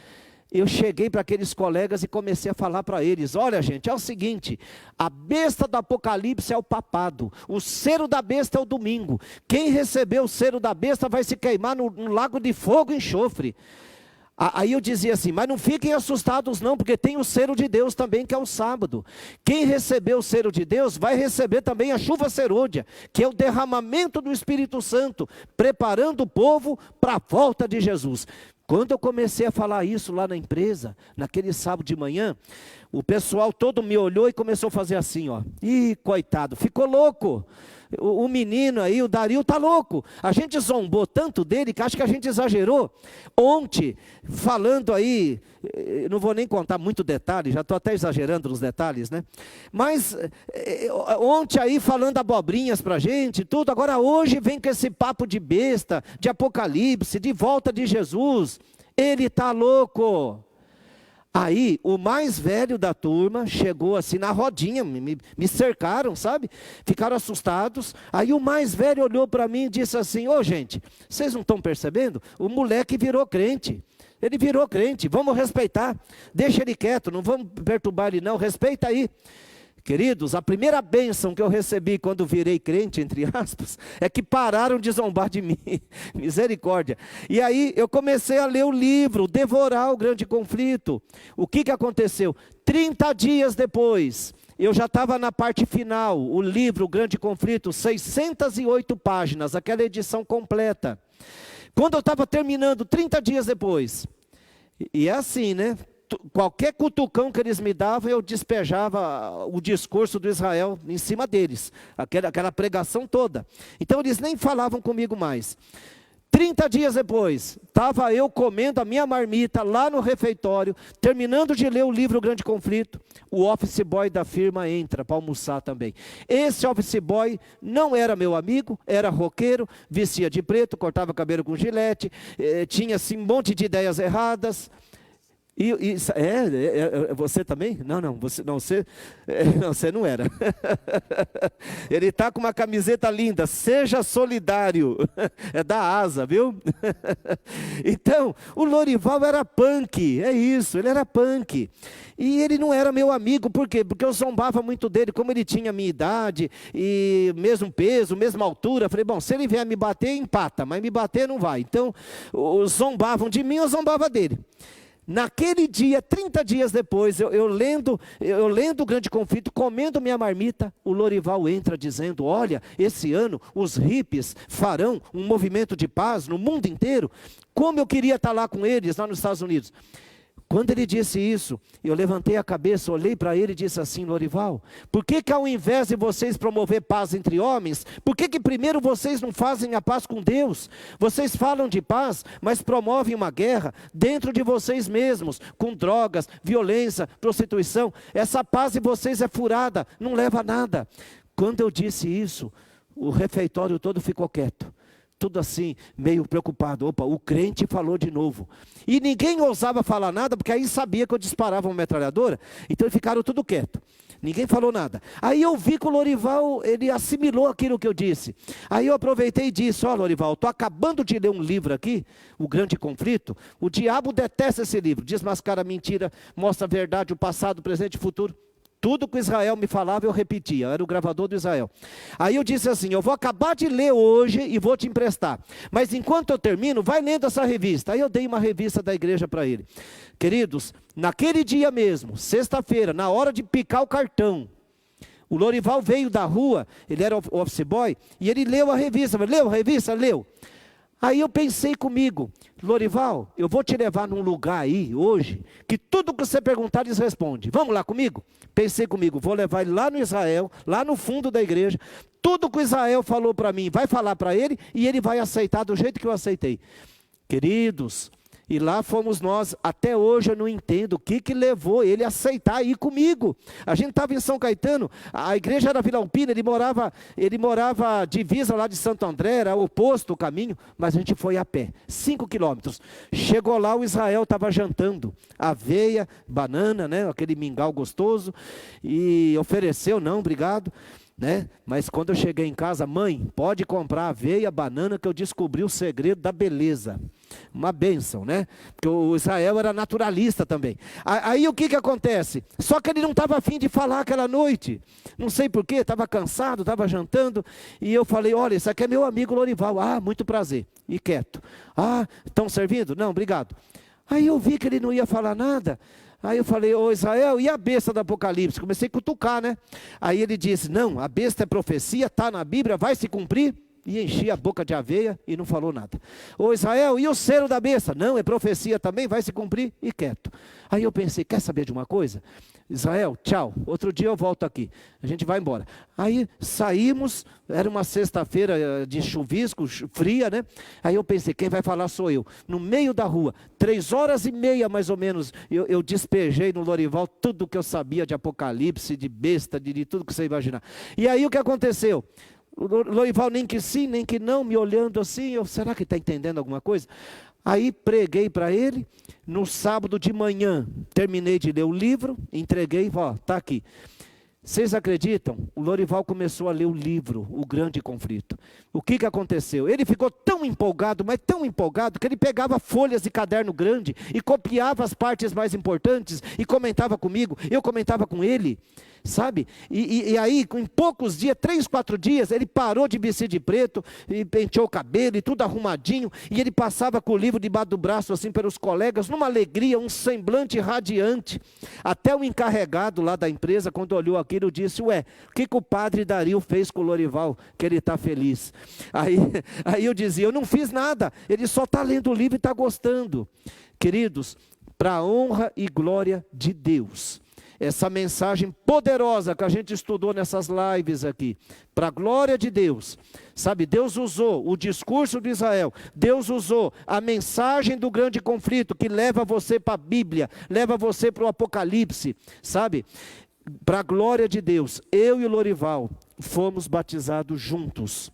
eu cheguei para aqueles colegas e comecei a falar para eles, olha gente, é o seguinte, a besta do Apocalipse é o papado, o selo da besta é o domingo, quem receber o selo da besta vai se queimar no lago de fogo e enxofre. Aí eu dizia assim, mas não fiquem assustados não, porque tem o selo de Deus também, que é o sábado. Quem receber o selo de Deus, vai receber também a chuva serôdia, que é o derramamento do Espírito Santo, preparando o povo para a volta de Jesus. Quando eu comecei a falar isso lá na empresa, naquele sábado de manhã, o pessoal todo me olhou e começou a fazer assim, ó. Ih, coitado, ficou louco. O menino aí, o Dario, tá louco. A gente zombou tanto dele que acho que a gente exagerou. Ontem, falando aí, não vou nem contar muito detalhe, já estou até exagerando nos detalhes, né? Mas ontem aí falando abobrinhas pra gente, tudo. Agora hoje vem com esse papo de besta, de Apocalipse, de volta de Jesus. Ele tá louco. Aí, o mais velho da turma chegou assim na rodinha, me cercaram, sabe? Ficaram assustados. Aí o mais velho olhou para mim e disse assim, ô gente, vocês não estão percebendo? O moleque virou crente. Ele virou crente, vamos respeitar. Deixa ele quieto, não vamos perturbar ele não, respeita aí. Queridos, a primeira bênção que eu recebi quando virei crente, entre aspas, é que pararam de zombar de mim, misericórdia. E aí eu comecei a ler o livro, devorar O Grande Conflito. O que aconteceu? 30 dias depois, eu já estava na parte final, o livro O Grande Conflito, 608 páginas, aquela edição completa. Quando eu estava terminando, 30 dias depois, e é assim, né? Qualquer cutucão que eles me davam, eu despejava o discurso do Israel em cima deles, aquela pregação toda. Então eles nem falavam comigo mais. 30 dias depois, estava eu comendo a minha marmita lá no refeitório, terminando de ler o livro O Grande Conflito, o office boy da firma entra para almoçar também. Esse office boy não era meu amigo, era roqueiro, vestia de preto, cortava cabelo com gilete, tinha assim, um monte de ideias erradas. Você também? Não, você não era. Ele está com uma camiseta linda, seja solidário, é da Asa, viu? Então, o Lorival era punk, é isso, ele era punk. E ele não era meu amigo, por quê? Porque eu zombava muito dele, como ele tinha a minha idade, e mesmo peso, mesma altura, falei, bom, se ele vier me bater, empata, mas me bater não vai. Então, zombavam de mim, eu zombava dele. Naquele dia, 30 dias depois, eu lendo O Grande Conflito, comendo minha marmita, o Lorival entra dizendo, olha, esse ano os hippies farão um movimento de paz no mundo inteiro. Como eu queria estar lá com eles, lá nos Estados Unidos. Quando ele disse isso, eu levantei a cabeça, olhei para ele e disse assim: Lorival, por que ao invés de vocês promover paz entre homens, por que primeiro vocês não fazem a paz com Deus? Vocês falam de paz, mas promovem uma guerra dentro de vocês mesmos, com drogas, violência, prostituição. Essa paz de vocês é furada, não leva a nada. Quando eu disse isso, o refeitório todo ficou quieto. Tudo assim, meio preocupado. Opa, o crente falou de novo. E ninguém ousava falar nada, porque aí sabia que eu disparava uma metralhadora. Então eles ficaram tudo quieto. Ninguém falou nada. Aí eu vi que o Lorival, ele assimilou aquilo que eu disse. Aí eu aproveitei e disse: ó, Lorival, estou acabando de ler um livro aqui, O Grande Conflito. O diabo detesta esse livro. Desmascara a mentira, mostra a verdade, o passado, o presente e o futuro. Tudo que o Israel me falava eu repetia, eu era o gravador do Israel. Aí eu disse assim: eu vou acabar de ler hoje e vou te emprestar. Mas enquanto eu termino, vai lendo essa revista. Aí eu dei uma revista da igreja para ele. Queridos, naquele dia mesmo, sexta-feira, na hora de picar o cartão, o Lorival veio da rua, ele era office boy, e ele leu a revista. Leu a revista? Leu. Aí eu pensei comigo: Lorival, eu vou te levar num lugar aí, hoje, que tudo que você perguntar eles respondem. Vamos lá comigo? Pensei comigo, vou levar ele lá no Israel, lá no fundo da igreja. Tudo que o Israel falou para mim, vai falar para ele, e ele vai aceitar do jeito que eu aceitei. Queridos, e lá fomos nós. Até hoje eu não entendo o que levou ele a aceitar ir comigo. A gente estava em São Caetano, a igreja era Vila Alpina, ele morava divisa lá de Santo André, era oposto o caminho, mas a gente foi a pé, 5 quilômetros. Chegou lá, o Israel estava jantando, aveia, banana, né, aquele mingau gostoso, e ofereceu: não, obrigado. Né? Mas quando eu cheguei em casa: mãe, pode comprar aveia, banana, que eu descobri o segredo da beleza. Uma bênção, né? Porque o Israel era naturalista também. Aí o que acontece? Só que ele não estava afim de falar aquela noite. Não sei porquê, estava cansado, estava jantando. E eu falei: olha, esse aqui é meu amigo Lorival. Ah, muito prazer. E quieto. Ah, estão servindo? Não, obrigado. Aí eu vi que ele não ia falar nada. Aí eu falei: ô Israel, e a besta do Apocalipse? Comecei a cutucar, né? Aí ele disse: não, a besta é profecia, está na Bíblia, vai se cumprir. E enchi a boca de aveia e não falou nada. Ô Israel, e o selo da besta? Não, é profecia também, vai se cumprir. E quieto. Aí eu pensei: quer saber de uma coisa? Israel, tchau, outro dia eu volto aqui, a gente vai embora. Aí saímos, era uma sexta-feira de chuvisco, fria, né? Aí eu pensei: quem vai falar sou eu. No meio da rua, 3h30 mais ou menos, eu despejei no Lorival tudo que eu sabia de Apocalipse, de besta, de tudo que você imaginar. E aí o que aconteceu? O Lorival nem que sim, nem que não, me olhando assim, será que está entendendo alguma coisa? Aí preguei para ele. No sábado de manhã, terminei de ler o livro, entreguei, ó, está aqui. Vocês acreditam? O Lorival começou a ler o livro, O Grande Conflito. O que aconteceu? Ele ficou tão empolgado, mas tão empolgado, que ele pegava folhas de caderno grande e copiava as partes mais importantes e comentava comigo, eu comentava com ele, sabe? E aí, em poucos dias, 3, 4 dias, ele parou de vestir de preto, e penteou o cabelo e tudo arrumadinho, e ele passava com o livro debaixo do braço, assim, pelos colegas, numa alegria, um semblante radiante. Até o encarregado lá da empresa, quando olhou aquilo, disse: ué, o que o padre Dario fez com o Lorival, que ele está feliz? Aí eu dizia: eu não fiz nada, ele só está lendo o livro e está gostando. Queridos, para a honra e glória de Deus, essa mensagem poderosa que a gente estudou nessas lives aqui, para a glória de Deus, sabe, Deus usou o discurso de Israel, Deus usou a mensagem do grande conflito, que leva você para a Bíblia, leva você para o Apocalipse, sabe, para a glória de Deus. Eu e o Lorival fomos batizados juntos,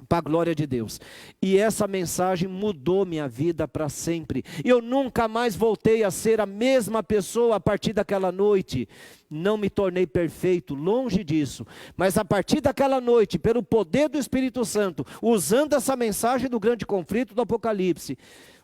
para a glória de Deus, e essa mensagem mudou minha vida para sempre. Eu nunca mais voltei a ser a mesma pessoa a partir daquela noite. Não me tornei perfeito, longe disso, mas a partir daquela noite, pelo poder do Espírito Santo, usando essa mensagem do grande conflito do Apocalipse,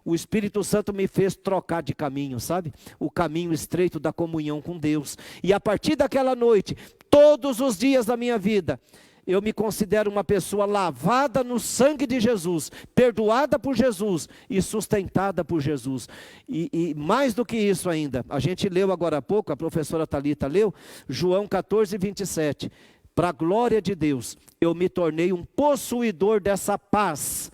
o Espírito Santo me fez trocar de caminho, sabe? O caminho estreito da comunhão com Deus. E a partir daquela noite, todos os dias da minha vida, eu me considero uma pessoa lavada no sangue de Jesus, perdoada por Jesus e sustentada por Jesus. E mais do que isso ainda, a gente leu agora há pouco, a professora Thalita leu, João 14:27. Para a glória de Deus, eu me tornei um possuidor dessa paz.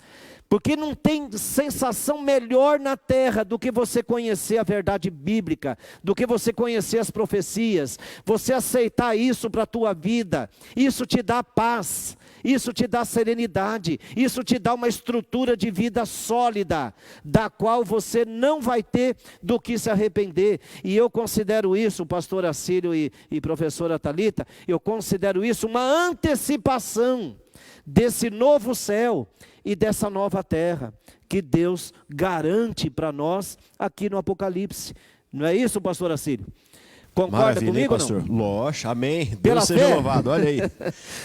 Porque não tem sensação melhor na terra do que você conhecer a verdade bíblica, do que você conhecer as profecias, você aceitar isso para a tua vida. Isso te dá paz, isso te dá serenidade, isso te dá uma estrutura de vida sólida, da qual você não vai ter do que se arrepender. E eu considero isso, pastor Acílio e professora Thalita, eu considero isso uma antecipação desse novo céu e dessa nova terra, que Deus garante para nós aqui no Apocalipse. Não é isso, pastor Acílio? Concorda Maravilha, comigo, hein, pastor? não? Lógico, amém. Pela Deus seja fé. louvado, olha aí.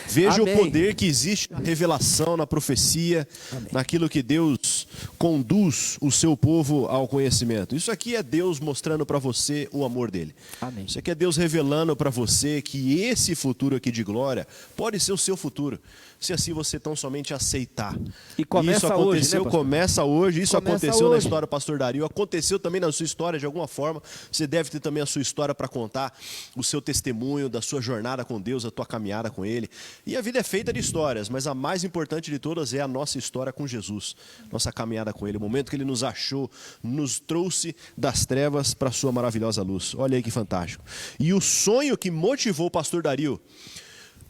Veja Amém. o poder que existe na revelação, na profecia, Amém. naquilo que Deus conduz o seu povo ao conhecimento. Isso aqui é Deus mostrando para você o amor dele. Amém. Isso aqui é Deus revelando para você que esse futuro aqui de glória pode ser o seu futuro, se assim você tão somente aceitar. E começa isso hoje, aconteceu, né, pastor? começa hoje, isso Começa aconteceu na hoje. história do pastor Dario, aconteceu também na sua história de alguma forma. Você deve ter também a sua história para contar, o seu testemunho da sua jornada com Deus, a tua caminhada com Ele. E a vida é feita de histórias, mas a mais importante de todas é a nossa história com Jesus, nossa caminhada com Ele, o momento que Ele nos achou, nos trouxe das trevas para a sua maravilhosa luz. Olha aí que fantástico. E o sonho que motivou o pastor Dario,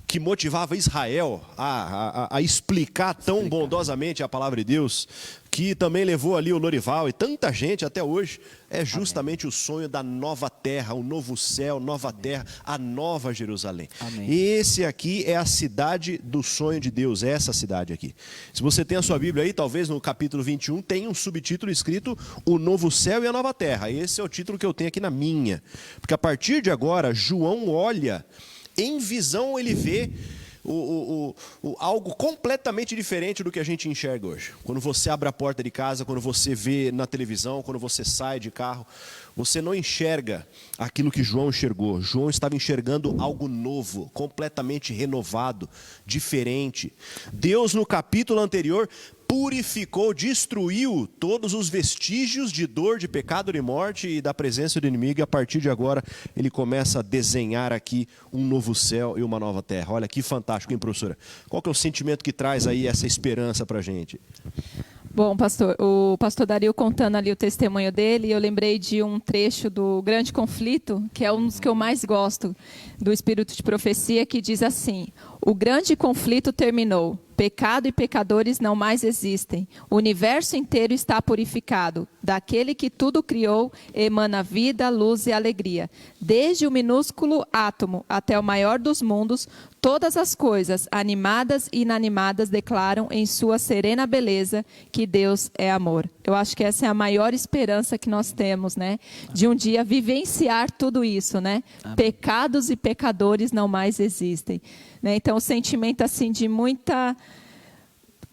que motivava Israel a explicar tão bondosamente a palavra de Deus, que também levou ali o Lorival e tanta gente até hoje, é justamente o sonho da nova terra, o novo céu, nova terra, a nova Jerusalém. Amém. Esse aqui é a cidade do sonho de Deus, essa cidade aqui. Se você tem a sua Bíblia aí, talvez no capítulo 21 tem um subtítulo escrito O Novo Céu e a Nova Terra. Esse é o título que eu tenho aqui na minha. Porque a partir de agora, João olha, em visão ele vê algo completamente diferente do que a gente enxerga hoje. Quando você abre a porta de casa, quando você vê na televisão, quando você sai de carro, você não enxerga aquilo que João enxergou. João estava enxergando algo novo, completamente renovado, diferente. Deus, no capítulo anterior, purificou, destruiu todos os vestígios de dor, de pecado, de morte e da presença do inimigo. E a partir de agora, ele começa a desenhar aqui um novo céu e uma nova terra. Olha que fantástico, hein, professora? Qual que é o sentimento que traz aí essa esperança para a gente? Bom, pastor, o pastor Dario contando ali o testemunho dele, eu lembrei de um trecho do Grande Conflito, que é um dos que eu mais gosto, do Espírito de Profecia, que diz assim: o grande conflito terminou, pecado e pecadores não mais existem, o universo inteiro está purificado, daquele que tudo criou emana vida, luz e alegria. Desde o minúsculo átomo até o maior dos mundos, todas as coisas, animadas e inanimadas, declaram em sua serena beleza que Deus é amor. Eu acho que essa é a maior esperança que nós temos, né? De um dia vivenciar tudo isso, né? Amém. Pecados e pecadores não mais existem, né? Então, o sentimento assim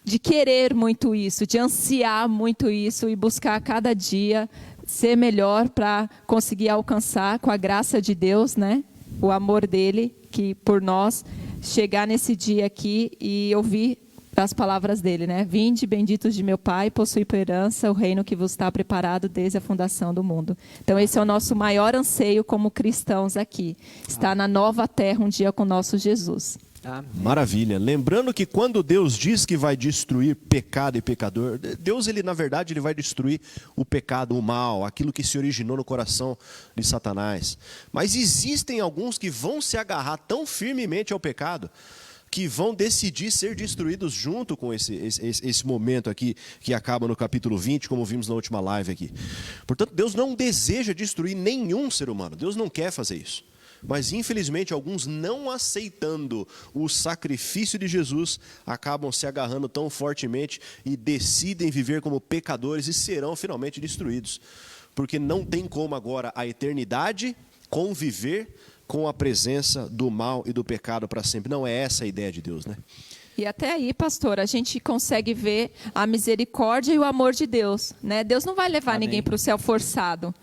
de querer muito isso, de ansiar muito isso e buscar a cada dia ser melhor para conseguir alcançar com a graça de Deus, né? O amor dele, que por nós, chegar nesse dia aqui e ouvir as palavras dele, né? Vinde, benditos de meu Pai, possui por herança o reino que vos está preparado desde a fundação do mundo. Então, esse é o nosso maior anseio como cristãos aqui. Estar na nova terra um dia com o nosso Jesus. Amém. Maravilha. Lembrando que quando Deus diz que vai destruir pecado e pecador, Deus, ele na verdade, ele vai destruir o pecado, o mal, aquilo que se originou no coração de Satanás. Mas existem alguns que vão se agarrar tão firmemente ao pecado que vão decidir ser destruídos junto com esse momento aqui que acaba no capítulo 20, como vimos na última live aqui. Portanto, Deus não deseja destruir nenhum ser humano. Deus não quer fazer isso. Mas, infelizmente, alguns não aceitando o sacrifício de Jesus, acabam se agarrando tão fortemente e decidem viver como pecadores e serão finalmente destruídos. Porque não tem como agora a eternidade conviver com a presença do mal e do pecado para sempre. Não é essa a ideia de Deus, né? E até aí, pastor, a gente consegue ver a misericórdia e o amor de Deus, né? Deus não vai levar Amém. ninguém para o céu forçado,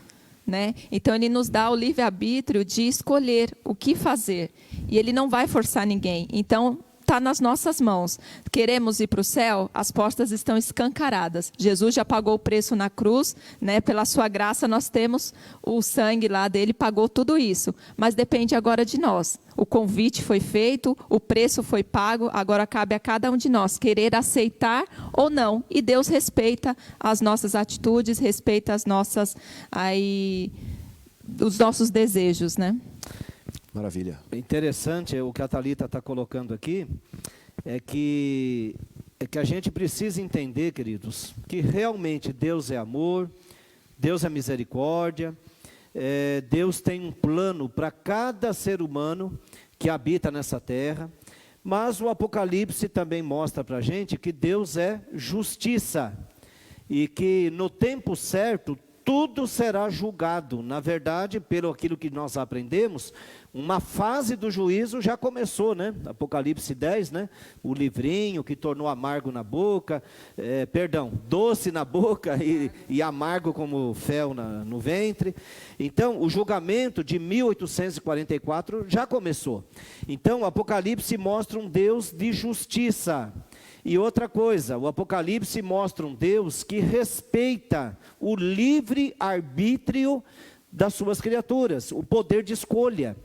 né? Então, ele nos dá o livre-arbítrio de escolher o que fazer. E ele não vai forçar ninguém. Então, está nas nossas mãos. Queremos ir para o céu? As portas estão escancaradas. Jesus já pagou o preço na cruz, né? Pela sua graça nós temos o sangue lá dele, pagou tudo isso. Mas depende agora de nós. O convite foi feito, o preço foi pago, agora cabe a cada um de nós querer aceitar ou não. E Deus respeita as nossas atitudes, respeita as nossas, os nossos desejos, né? Maravilha. Interessante o que a Thalita está colocando aqui, é que a gente precisa entender, queridos, que realmente Deus é amor, Deus é misericórdia, Deus tem um plano para cada ser humano que habita nessa terra, mas o Apocalipse também mostra para a gente que Deus é justiça, e que no tempo certo tudo será julgado. Na verdade, pelo aquilo que nós aprendemos, uma fase do juízo já começou, né? Apocalipse 10, né? O livrinho que tornou amargo na boca, doce na boca e amargo como fel no ventre. Então, o julgamento de 1844 já começou. Então, o Apocalipse mostra um Deus de justiça. E outra coisa, o Apocalipse mostra um Deus que respeita o livre arbítrio das suas criaturas, o poder de escolha.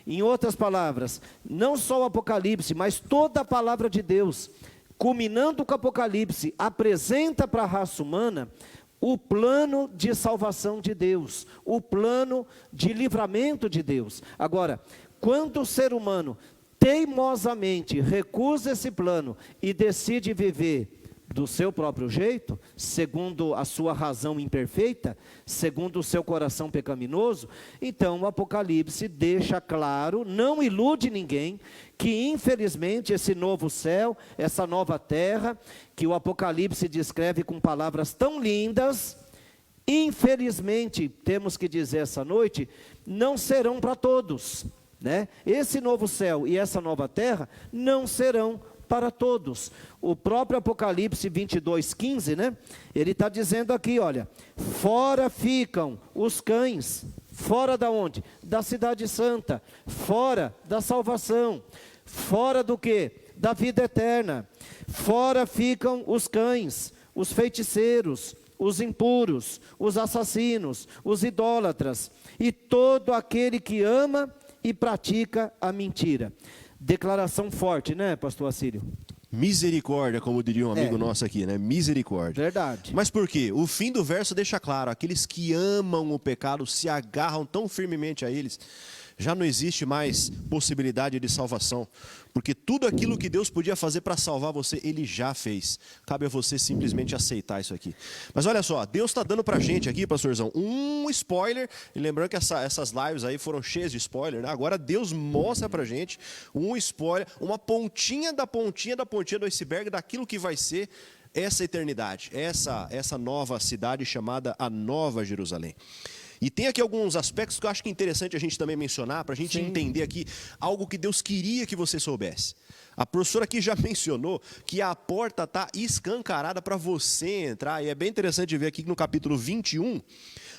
Em outras palavras, não só o Apocalipse, mas toda a palavra de Deus, culminando com o Apocalipse, apresenta para a raça humana o plano de salvação de Deus, o plano de livramento de Deus. Agora, quando o ser humano teimosamente recusa esse plano e decide viver do seu próprio jeito, segundo a sua razão imperfeita, segundo o seu coração pecaminoso, então o Apocalipse deixa claro, não ilude ninguém, que infelizmente esse novo céu, essa nova terra, que o Apocalipse descreve com palavras tão lindas, infelizmente, temos que dizer essa noite, não serão para todos, né? Esse novo céu e essa nova terra não serão para todos. O próprio Apocalipse 22:15, né? Ele está dizendo aqui, olha, fora ficam os cães, fora da onde? Da cidade santa, fora da salvação, fora do quê? Da vida eterna, fora ficam os cães, os feiticeiros, os impuros, os assassinos, os idólatras, e todo aquele que ama e pratica a mentira. Declaração forte, né, pastor Assílio? Misericórdia, como diria um amigo nosso aqui, né? Misericórdia. Verdade. Mas por quê? O fim do verso deixa claro, aqueles que amam o pecado, se agarram tão firmemente a eles, já não existe mais possibilidade de salvação, porque tudo aquilo que Deus podia fazer para salvar você, Ele já fez. Cabe a você simplesmente aceitar isso aqui. Mas olha só, Deus está dando para a gente aqui, pastorzão, um spoiler, e lembrando que essas lives aí foram cheias de spoiler, né? Agora Deus mostra para a gente um spoiler, uma pontinha da pontinha da pontinha do iceberg daquilo que vai ser essa eternidade, essa nova cidade chamada a Nova Jerusalém. E tem aqui alguns aspectos que eu acho que é interessante a gente também mencionar, para a gente entender aqui algo que Deus queria que você soubesse. A professora aqui já mencionou que a porta está escancarada para você entrar, e é bem interessante ver aqui que no capítulo 21,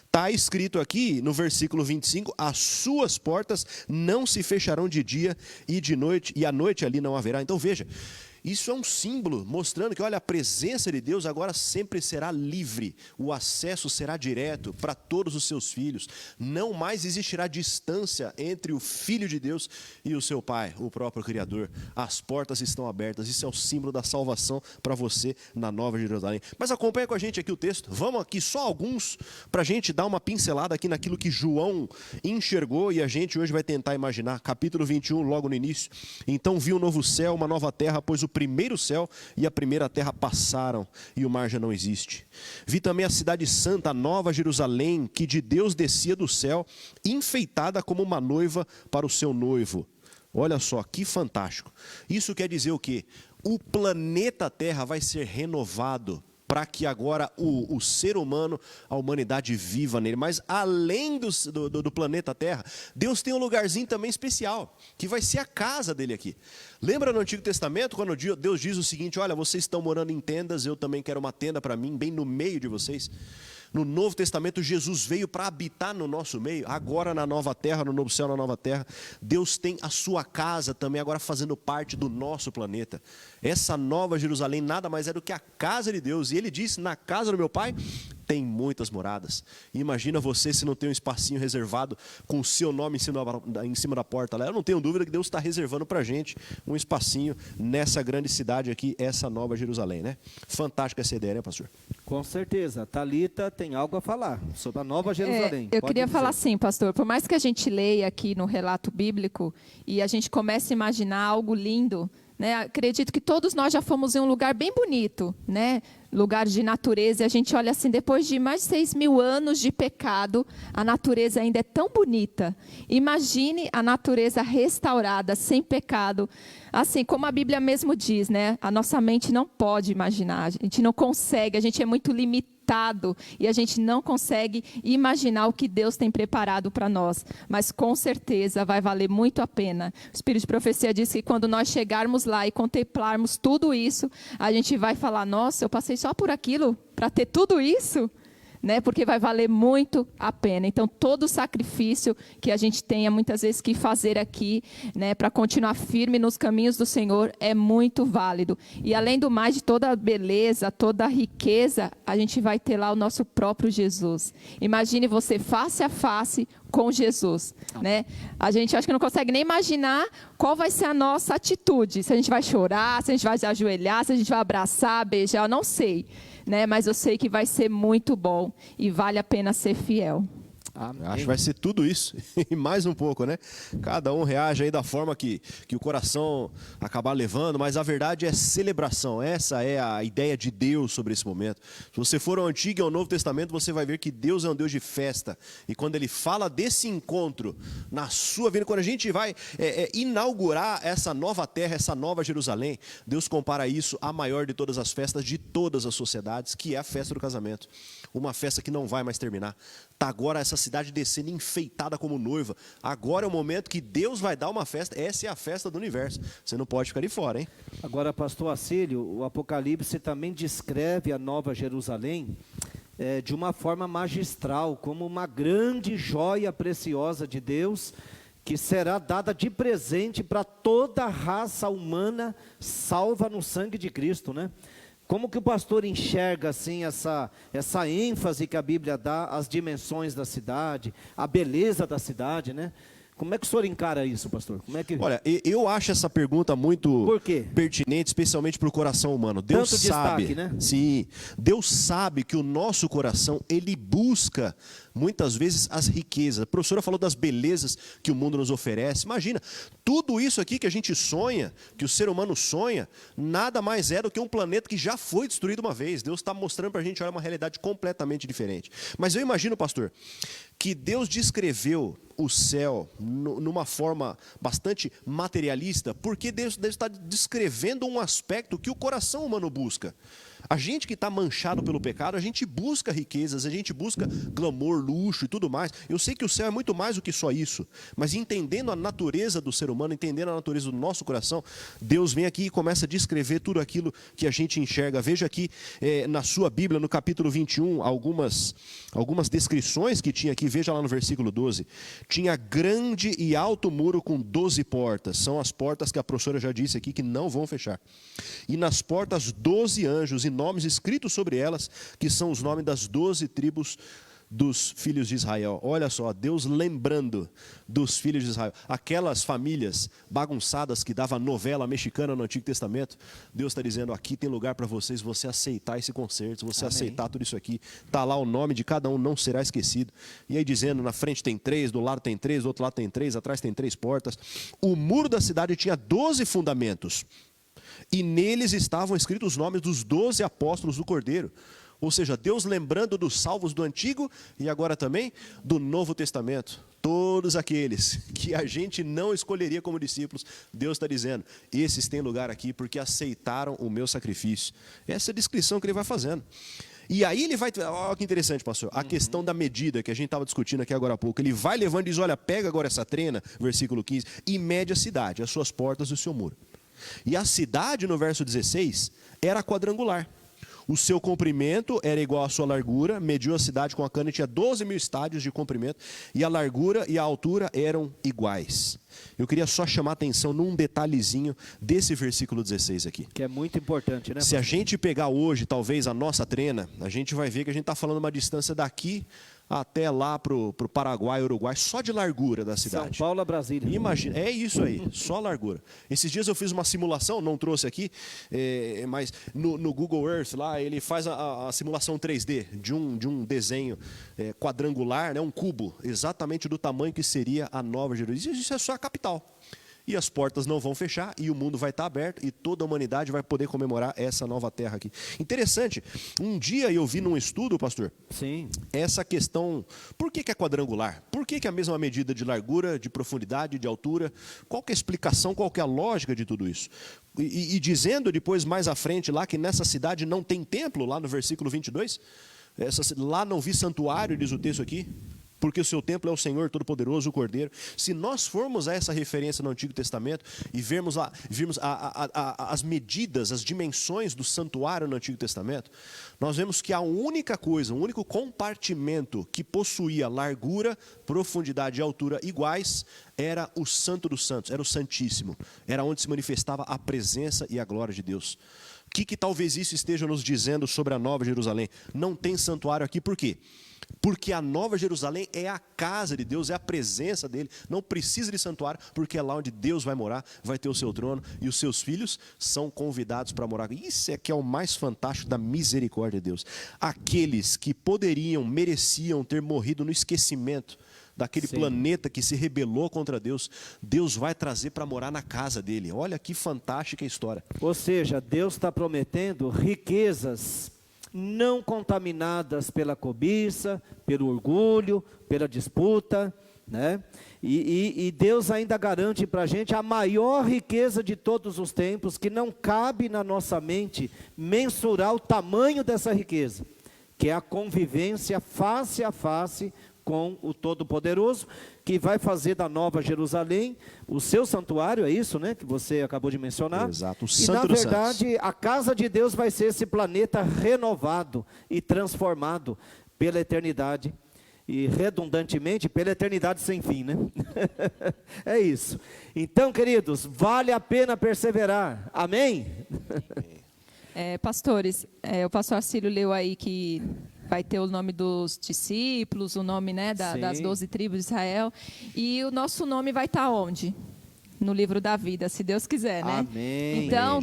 está escrito aqui no versículo 25, as suas portas não se fecharão de dia e de noite, e à noite ali não haverá. Então veja, isso é um símbolo mostrando que, olha, a presença de Deus agora sempre será livre. O acesso será direto para todos os seus filhos. Não mais existirá distância entre o Filho de Deus e o seu Pai, o próprio Criador. As portas estão abertas. Isso é o símbolo da salvação para você na Nova Jerusalém. Mas acompanha com a gente aqui o texto. Vamos aqui só alguns para a gente dar uma pincelada aqui naquilo que João enxergou e a gente hoje vai tentar imaginar. Capítulo 21, logo no início. Então vi um novo céu, uma nova terra, pois o primeiro céu e a primeira terra passaram e o mar já não existe. Vi também a cidade santa, a Nova Jerusalém, que de Deus descia do céu, enfeitada como uma noiva para o seu noivo. Olha só, que fantástico. Isso quer dizer o quê? O planeta Terra vai ser renovado para que agora o ser humano, a humanidade viva nele. Mas além do planeta Terra, Deus tem um lugarzinho também especial, que vai ser a casa dele aqui. Lembra no Antigo Testamento, quando Deus diz o seguinte, olha, vocês estão morando em tendas, eu também quero uma tenda para mim, bem no meio de vocês. No Novo Testamento, Jesus veio para habitar no nosso meio. Agora na nova terra, no novo céu, na nova terra, Deus tem a sua casa também agora fazendo parte do nosso planeta. Essa nova Jerusalém nada mais é do que a casa de Deus. E ele disse, na casa do meu Pai tem muitas moradas. Imagina você se não tem um espacinho reservado com o seu nome em cima da porta lá. Eu não tenho dúvida que Deus está reservando para a gente um espacinho nessa grande cidade aqui, essa nova Jerusalém, né? Fantástica essa ideia, né, pastor? Com certeza. Thalita tem algo a falar sobre a nova Jerusalém. Eu Pode queria dizer. falar assim, pastor, por mais que a gente leia aqui no relato bíblico e a gente comece a imaginar algo lindo, né? Acredito que todos nós já fomos em um lugar bem bonito, né? Lugar de natureza, e a gente olha assim, depois de mais de 6.000 anos de pecado, a natureza ainda é tão bonita. Imagine a natureza restaurada, sem pecado. Assim, como a Bíblia mesmo diz, né? A nossa mente não pode imaginar, a gente não consegue, a gente é muito limitado e a gente não consegue imaginar o que Deus tem preparado para nós. Mas com certeza vai valer muito a pena. O Espírito de Profecia diz que quando nós chegarmos lá e contemplarmos tudo isso, a gente vai falar, nossa, eu passei só por aquilo para ter tudo isso? Né? Porque vai valer muito a pena. Então, todo o sacrifício que a gente tenha muitas vezes que fazer aqui, né, para continuar firme nos caminhos do Senhor, é muito válido. E além do mais, de toda a beleza, toda a riqueza, a gente vai ter lá o nosso próprio Jesus. Imagine você face a face com Jesus, né? A gente acho que não consegue nem imaginar qual vai ser a nossa atitude. Se a gente vai chorar, se a gente vai se ajoelhar, se a gente vai abraçar, beijar, eu não sei, né? Mas eu sei que vai ser muito bom e vale a pena ser fiel. Amém. Acho que vai ser tudo isso e mais um pouco, né? Cada um reage aí da forma que o coração acabar levando, mas a verdade é celebração. Essa é a ideia de Deus sobre esse momento. Se você for ao Antigo e ao Novo Testamento, você vai ver que Deus é um Deus de festa. E quando Ele fala desse encontro na sua vida, quando a gente vai inaugurar essa nova terra, essa nova Jerusalém, Deus compara isso à maior de todas as festas de todas as sociedades, que é a festa do casamento. Uma festa que não vai mais terminar. Está agora essa cidade descendo enfeitada como noiva. Agora é o momento que Deus vai dar uma festa. Essa é a festa do universo. Você não pode ficar de fora, hein? Agora, pastor Acílio, o Apocalipse também descreve a Nova Jerusalém de uma forma magistral, como uma grande joia preciosa de Deus, que será dada de presente para toda a raça humana salva no sangue de Cristo, né? Como que o pastor enxerga assim essa ênfase que a Bíblia dá às dimensões da cidade, à beleza da cidade, né? Como é que o senhor encara isso, pastor? Como é que... Olha, eu acho essa pergunta muito Por quê? pertinente, especialmente para o coração humano. Deus Tanto sabe, destaque, né? Sim, Deus sabe que o nosso coração, ele busca muitas vezes as riquezas. A professora falou das belezas que o mundo nos oferece. Imagina, tudo isso aqui que a gente sonha, que o ser humano sonha, nada mais é do que um planeta que já foi destruído uma vez. Deus está mostrando para a gente, olha, uma realidade completamente diferente. Mas eu imagino, pastor, que Deus descreveu o céu numa forma bastante materialista, porque Deus está descrevendo um aspecto que o coração humano busca. A gente que está manchado pelo pecado, a gente busca riquezas, a gente busca glamour, luxo e tudo mais. Eu sei que o céu é muito mais do que só isso, mas entendendo a natureza do ser humano, entendendo a natureza do nosso coração, Deus vem aqui e começa a descrever tudo aquilo que a gente enxerga. Veja aqui na sua Bíblia, no capítulo 21, algumas descrições que tinha aqui. Veja lá no versículo 12. Tinha grande e alto muro com 12 portas. São as portas que a professora já disse aqui que não vão fechar. E nas portas 12 anjos e nomes escritos sobre elas, que são os nomes das 12 tribos dos filhos de Israel. Olha só, Deus lembrando dos filhos de Israel. Aquelas famílias bagunçadas que dava novela mexicana no Antigo Testamento, Deus está dizendo, aqui tem lugar para vocês, você aceitar esse concerto, se você aceitar tudo isso aqui, está lá o nome de cada um, não será esquecido. E aí dizendo, na frente tem 3, do lado tem 3, do outro lado tem 3, atrás tem 3 portas. O muro da cidade tinha 12 fundamentos. E neles estavam escritos os nomes dos 12 apóstolos do Cordeiro. Ou seja, Deus lembrando dos salvos do Antigo e agora também do Novo Testamento. Todos aqueles que a gente não escolheria como discípulos, Deus está dizendo, esses têm lugar aqui porque aceitaram o meu sacrifício. Essa é a descrição que ele vai fazendo. E aí ele vai, olha que interessante, pastor, a questão da medida que a gente estava discutindo aqui agora há pouco. Ele vai levando e diz, olha, pega agora essa trena, versículo 15, e mede a cidade, as suas portas e o seu muro. E a cidade, no verso 16, era quadrangular. O seu comprimento era igual à sua largura, mediu a cidade com a cana e tinha 12.000 estádios de comprimento, e a largura e a altura eram iguais. Eu queria só chamar a atenção num detalhezinho desse versículo 16 aqui. Que é muito importante, né? Se a gente pegar hoje, talvez, a nossa trena, a gente vai ver que a gente está falando uma distância daqui até lá para o Paraguai, Uruguai, só de largura da cidade. São Paulo a Brasília. Imagina, é isso aí, só largura. Esses dias eu fiz uma simulação, não trouxe aqui, mas no Google Earth lá, ele faz a simulação 3D de um desenho quadrangular, né, um cubo, exatamente do tamanho que seria a Nova Jerusalém. Isso é só a capital. E as portas não vão fechar, e o mundo vai estar aberto, e toda a humanidade vai poder comemorar essa nova terra aqui. Interessante, um dia eu vi num estudo, pastor, Sim. essa questão, por que é quadrangular? Por que é a mesma medida de largura, de profundidade, de altura? Qual que é a explicação, qual que é a lógica de tudo isso? E dizendo depois, mais à frente, lá que nessa cidade não tem templo, lá no versículo 22, lá não vi santuário, diz o texto aqui, porque o seu templo é o Senhor Todo-Poderoso, o Cordeiro. Se nós formos a essa referência no Antigo Testamento e virmos as medidas, as dimensões do santuário no Antigo Testamento, nós vemos que a única coisa, o único compartimento que possuía largura, profundidade e altura iguais, era o Santo dos Santos, era o Santíssimo. Era onde se manifestava a presença e a glória de Deus. O que talvez isso esteja nos dizendo sobre a Nova Jerusalém? Não tem santuário aqui, por quê? Porque a Nova Jerusalém é a casa de Deus, é a presença dele. Não precisa de santuário, porque é lá onde Deus vai morar, vai ter o seu trono, e os seus filhos são convidados para morar. Isso é que é o mais fantástico da misericórdia de Deus. Aqueles que mereciam ter morrido no esquecimento daquele Sim. planeta que se rebelou contra Deus, Deus vai trazer para morar na casa dele. Olha que fantástica história. Ou seja, Deus está prometendo riquezas não contaminadas pela cobiça, pelo orgulho, pela disputa, né? E Deus ainda garante para a gente a maior riqueza de todos os tempos, que não cabe na nossa mente mensurar o tamanho dessa riqueza, que é a convivência face a face com o Todo-Poderoso, que vai fazer da Nova Jerusalém o seu santuário, é isso, né, que você acabou de mencionar. Exato, o E Santo na dos verdade, a casa de Deus vai ser esse planeta renovado e transformado pela eternidade, e redundantemente, pela eternidade sem fim, né? É isso. Então, queridos, vale a pena perseverar. Amém? Pastores, o pastor Acílio leu aí que vai ter o nome dos discípulos, o nome, né, das 12 tribos de Israel. E o nosso nome vai estar onde? No livro da vida, se Deus quiser, né? Amém. Então,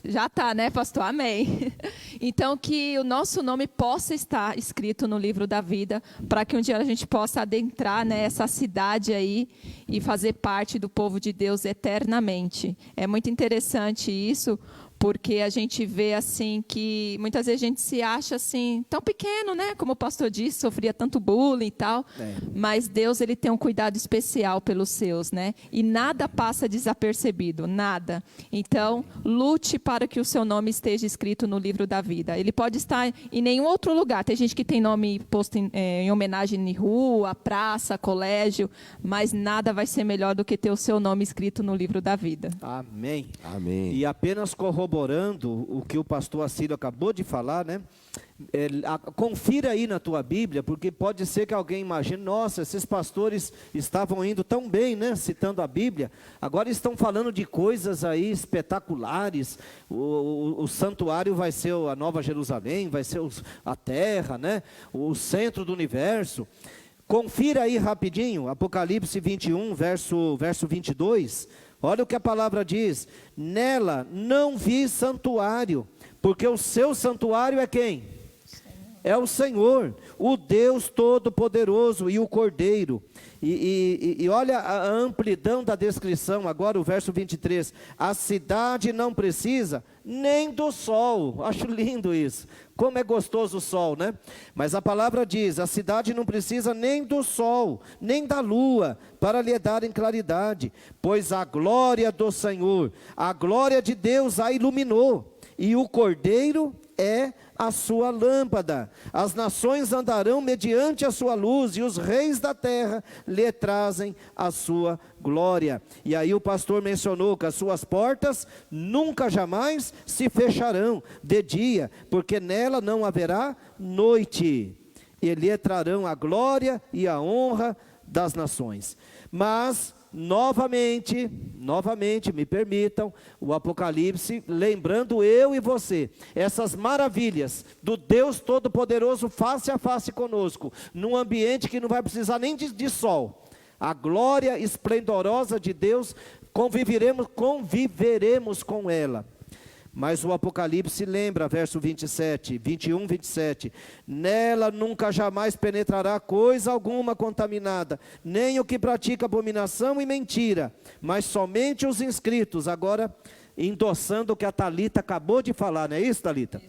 Já tá, né, pastor? Amém. Então, que o nosso nome possa estar escrito no livro da vida, para que um dia a gente possa adentrar nessa cidade aí e fazer parte do povo de Deus eternamente. É muito interessante isso, porque a gente vê assim que muitas vezes a gente se acha assim tão pequeno, né? Como o pastor disse, sofria tanto bullying e tal. Mas Deus, ele tem um cuidado especial pelos seus, né? E nada passa desapercebido, nada. Então, lute para que o seu nome esteja escrito no livro da vida. Ele pode estar em nenhum outro lugar. Tem gente que tem nome posto em homenagem em rua, praça, colégio, mas nada vai ser melhor do que ter o seu nome escrito no livro da vida. Amém. Amém. E apenas corroborando o que o pastor Acílio acabou de falar, né? Confira aí na tua Bíblia, porque pode ser que alguém imagine, nossa, esses pastores estavam indo tão bem, né? Citando a Bíblia, agora estão falando de coisas aí espetaculares, o santuário vai ser a Nova Jerusalém, vai ser a terra, né? O centro do universo. Confira aí rapidinho, Apocalipse 21, verso 22, olha o que a palavra diz: nela não vi santuário, porque o seu santuário é quem? É o Senhor, o Deus Todo-Poderoso e o Cordeiro. E olha a amplidão da descrição, agora o verso 23, a cidade não precisa nem do sol. Acho lindo isso, como é gostoso o sol, né? Mas a palavra diz, a cidade não precisa nem do sol, nem da lua, para lhe darem claridade, pois a glória do Senhor, a glória de Deus a iluminou, e o Cordeiro é a sua lâmpada. As nações andarão mediante a sua luz, e os reis da terra lhe trazem a sua glória. E aí o pastor mencionou que as suas portas nunca jamais se fecharão de dia, porque nela não haverá noite. E lhe trarão a glória e a honra das nações. Mas novamente, me permitam, o Apocalipse, lembrando eu e você, essas maravilhas do Deus Todo-Poderoso face a face conosco, num ambiente que não vai precisar nem de sol, a glória esplendorosa de Deus, conviveremos com ela. Mas o Apocalipse lembra, verso 21, 27, nela nunca jamais penetrará coisa alguma contaminada, nem o que pratica abominação e mentira, mas somente os inscritos. Agora, endossando o que a Thalita acabou de falar, não é isso, Thalita?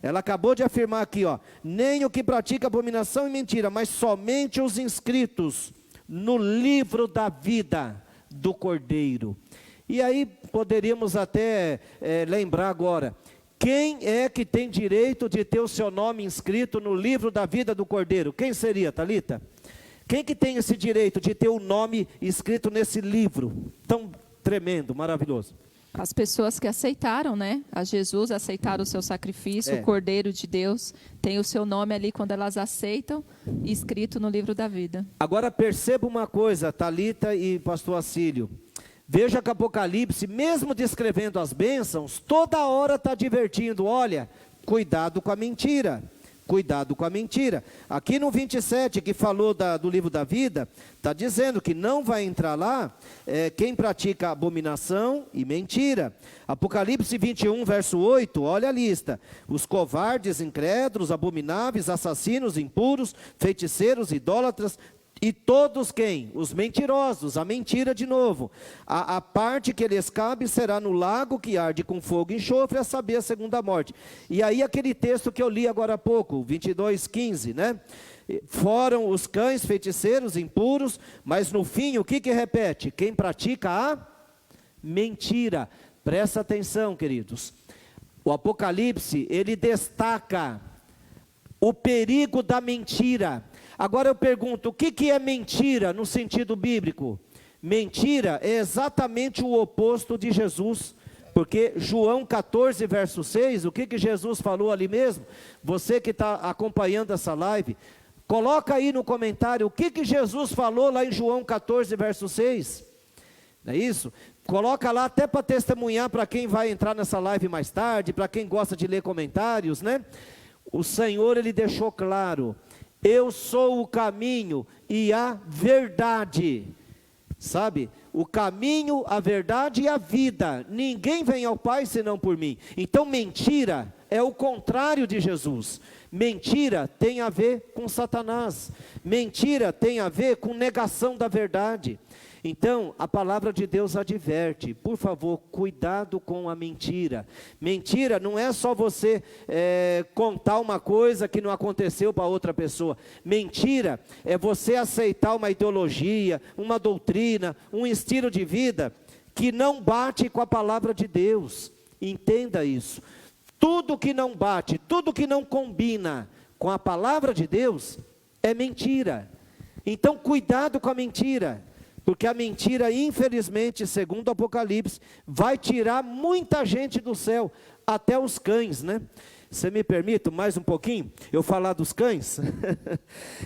Ela acabou de afirmar aqui, ó, nem o que pratica abominação e mentira, mas somente os inscritos no livro da vida do Cordeiro. E aí poderíamos até lembrar agora, quem é que tem direito de ter o seu nome inscrito no livro da vida do Cordeiro? Quem seria, Thalita? Quem que tem esse direito de ter o nome escrito nesse livro tão tremendo, maravilhoso? As pessoas que aceitaram, né? A Jesus, aceitaram o seu sacrifício, o Cordeiro de Deus, tem o seu nome ali quando elas aceitam, escrito no livro da vida. Agora perceba uma coisa, Thalita e pastor Acílio. Veja que Apocalipse, mesmo descrevendo as bênçãos, toda hora está advertindo, olha, cuidado com a mentira, cuidado com a mentira. Aqui no 27, que falou do livro da vida, está dizendo que não vai entrar lá quem pratica abominação e mentira. Apocalipse 21, verso 8, olha a lista. Os covardes, incrédulos, abomináveis, assassinos, impuros, feiticeiros, idólatras, e todos quem? Os mentirosos, a mentira de novo. A parte que lhes cabe será no lago que arde com fogo e enxofre, a saber, a segunda morte. E aí aquele texto que eu li agora há pouco, 22:15, né? Foram os cães feiticeiros, impuros, mas no fim o que repete? Quem pratica a mentira. Presta atenção, queridos. O Apocalipse, ele destaca o perigo da mentira. Agora eu pergunto, o que é mentira no sentido bíblico? Mentira é exatamente o oposto de Jesus, porque João 14, verso 6, o que Jesus falou ali mesmo? Você que está acompanhando essa live, coloca aí no comentário, o que Jesus falou lá em João 14, verso 6, não é isso? Coloca lá até para testemunhar para quem vai entrar nessa live mais tarde, para quem gosta de ler comentários, né? O Senhor, ele deixou claro, eu sou o caminho e a verdade, sabe? O caminho, a verdade e a vida, ninguém vem ao Pai senão por mim. Então mentira é o contrário de Jesus. Mentira tem a ver com Satanás, mentira tem a ver com negação da verdade. Então, a palavra de Deus adverte, por favor, cuidado com a mentira. Mentira não é só você contar uma coisa que não aconteceu para outra pessoa. Mentira é você aceitar uma ideologia, uma doutrina, um estilo de vida que não bate com a palavra de Deus. Entenda isso. Tudo que não bate, tudo que não combina com a palavra de Deus é mentira. Então, cuidado com a mentira. Porque a mentira, infelizmente, segundo o Apocalipse, vai tirar muita gente do céu, até os cães, né? Você me permite mais um pouquinho eu falar dos cães?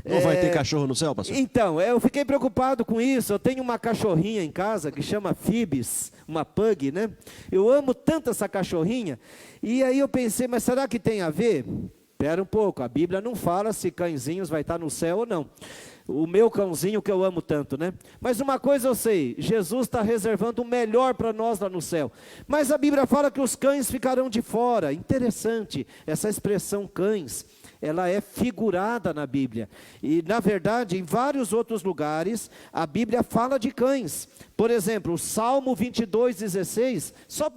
Não vai ter cachorro no céu, pastor? Então, eu fiquei preocupado com isso. Eu tenho uma cachorrinha em casa que chama Phoebes, uma pug, né? Eu amo tanto essa cachorrinha. E aí eu pensei, mas será que tem a ver? Espera um pouco, a Bíblia não fala se cãezinhos vai estar no céu ou não. O meu cãozinho que eu amo tanto, né? Mas uma coisa eu sei, Jesus está reservando o melhor para nós lá no céu. Mas a Bíblia fala que os cães ficarão de fora. Interessante, essa expressão cães, ela é figurada na Bíblia. E na verdade, em vários outros lugares, a Bíblia fala de cães. Por exemplo, o Salmo 22:16, só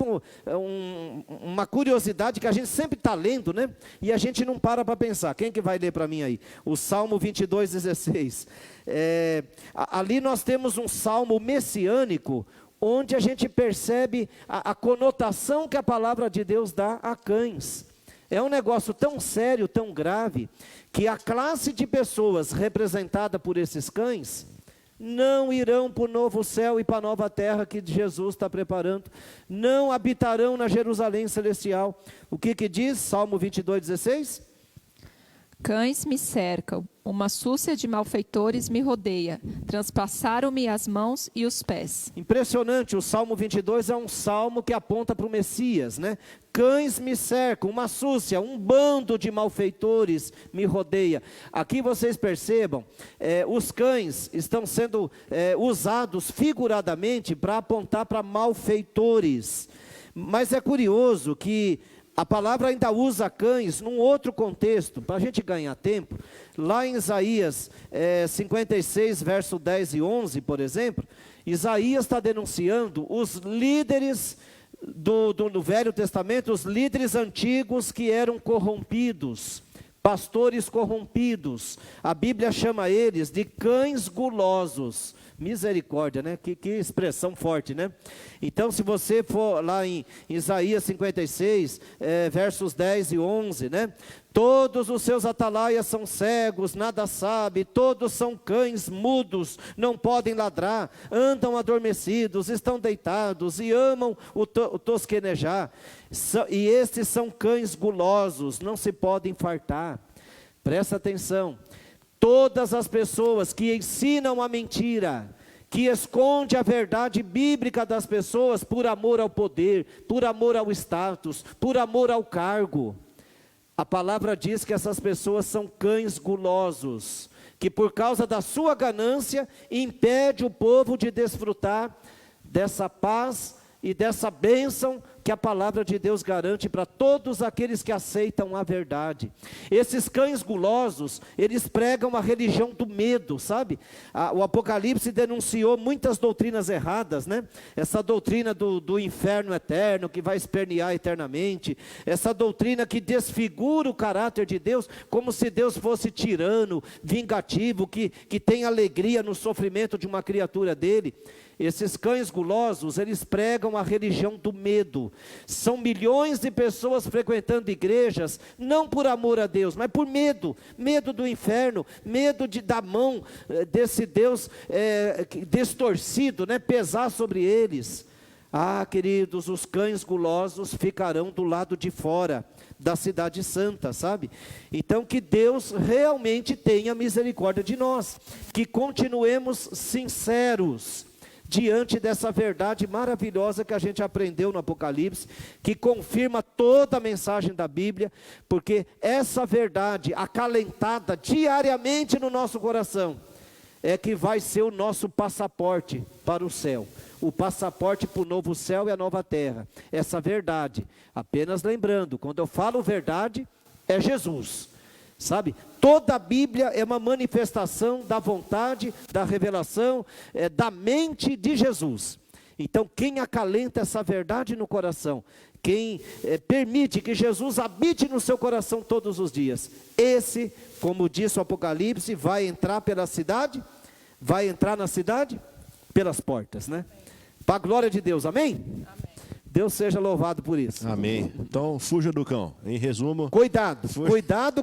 uma curiosidade que a gente sempre está lendo, né? E a gente não para pensar. Quem que vai ler para mim aí? O Salmo 22:16. Ali nós temos um salmo messiânico, onde a gente percebe a conotação que a palavra de Deus dá a cães. É um negócio tão sério, tão grave, que a classe de pessoas representada por esses cães não irão para o novo céu e para a nova terra que Jesus está preparando, não habitarão na Jerusalém celestial. O que diz Salmo 22:16? Cães me cercam, uma súcia de malfeitores me rodeia, transpassaram-me as mãos e os pés. Impressionante, o Salmo 22 é um salmo que aponta para o Messias, né? Cães me cercam, uma súcia, um bando de malfeitores me rodeia. Aqui vocês percebam, os cães estão sendo usados figuradamente para apontar para malfeitores. Mas é curioso que a palavra ainda usa cães num outro contexto, para a gente ganhar tempo. Lá em Isaías 56, verso 10 e 11, por exemplo, Isaías está denunciando os líderes do Velho Testamento, os líderes antigos que eram corrompidos, pastores corrompidos. A Bíblia chama eles de cães gulosos. Misericórdia, né? Que expressão forte, né? Então, se você for lá em Isaías 56, versos 10 e 11, né? Todos os seus atalaias são cegos, nada sabe, todos são cães mudos, não podem ladrar, andam adormecidos, estão deitados e amam o tosquenejar. E estes são cães gulosos, não se podem fartar. Presta atenção. Todas as pessoas que ensinam a mentira, que esconde a verdade bíblica das pessoas por amor ao poder, por amor ao status, por amor ao cargo. A palavra diz que essas pessoas são cães gulosos, que por causa da sua ganância, impede o povo de desfrutar dessa paz e dessa bênção que a palavra de Deus garante para todos aqueles que aceitam a verdade. Esses cães gulosos, eles pregam a religião do medo, sabe? O Apocalipse denunciou muitas doutrinas erradas, né? Essa doutrina do inferno eterno, que vai espernear eternamente, essa doutrina que desfigura o caráter de Deus, como se Deus fosse tirano, vingativo, que tem alegria no sofrimento de uma criatura dele. Esses cães gulosos, eles pregam a religião do medo. São milhões de pessoas frequentando igrejas, não por amor a Deus, mas por medo. Medo do inferno, medo da mão desse Deus distorcido, né, pesar sobre eles. Ah, queridos, os cães gulosos ficarão do lado de fora da cidade santa, sabe? Então que Deus realmente tenha misericórdia de nós, que continuemos sinceros diante dessa verdade maravilhosa que a gente aprendeu no Apocalipse, que confirma toda a mensagem da Bíblia, porque essa verdade acalentada diariamente no nosso coração, é que vai ser o nosso passaporte para o céu, o passaporte para o novo céu e a nova terra, essa verdade. Apenas lembrando, quando eu falo verdade, é Jesus. Sabe, toda a Bíblia é uma manifestação da vontade, da revelação, da mente de Jesus. Então quem acalenta essa verdade no coração, quem permite que Jesus habite no seu coração todos os dias, esse, como disse o Apocalipse, vai entrar pela cidade, vai entrar na cidade pelas portas, né? Para a glória de Deus, amém? Amém. Deus seja louvado por isso. Amém. Então, fuja do cão. Em resumo... Cuidado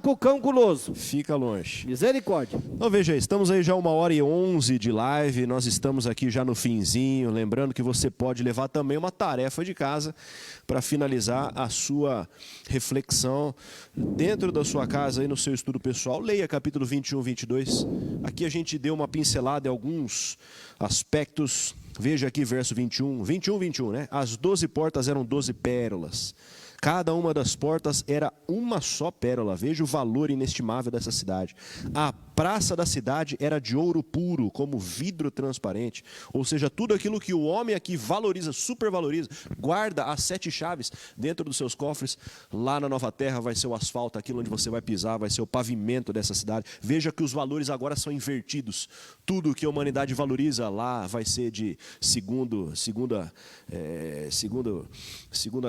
com o cão guloso. Fica longe. Misericórdia. Então, veja aí, estamos aí já 1h11 de live, nós estamos aqui já no finzinho, lembrando que você pode levar também uma tarefa de casa para finalizar a sua reflexão dentro da sua casa, aí no seu estudo pessoal. Leia capítulo 21, 22. Aqui a gente deu uma pincelada em alguns aspectos. Veja aqui verso 21, 21, né? As 12 portas eram 12 pérolas. Cada uma das portas era uma só pérola. Veja o valor inestimável dessa cidade. A praça da cidade era de ouro puro, como vidro transparente. Ou seja, tudo aquilo que o homem aqui valoriza, supervaloriza, guarda as 7 chaves dentro dos seus cofres. Lá na nova terra vai ser o asfalto, aquilo onde você vai pisar, vai ser o pavimento dessa cidade. Veja que os valores agora são invertidos. Tudo que a humanidade valoriza lá vai ser de segunda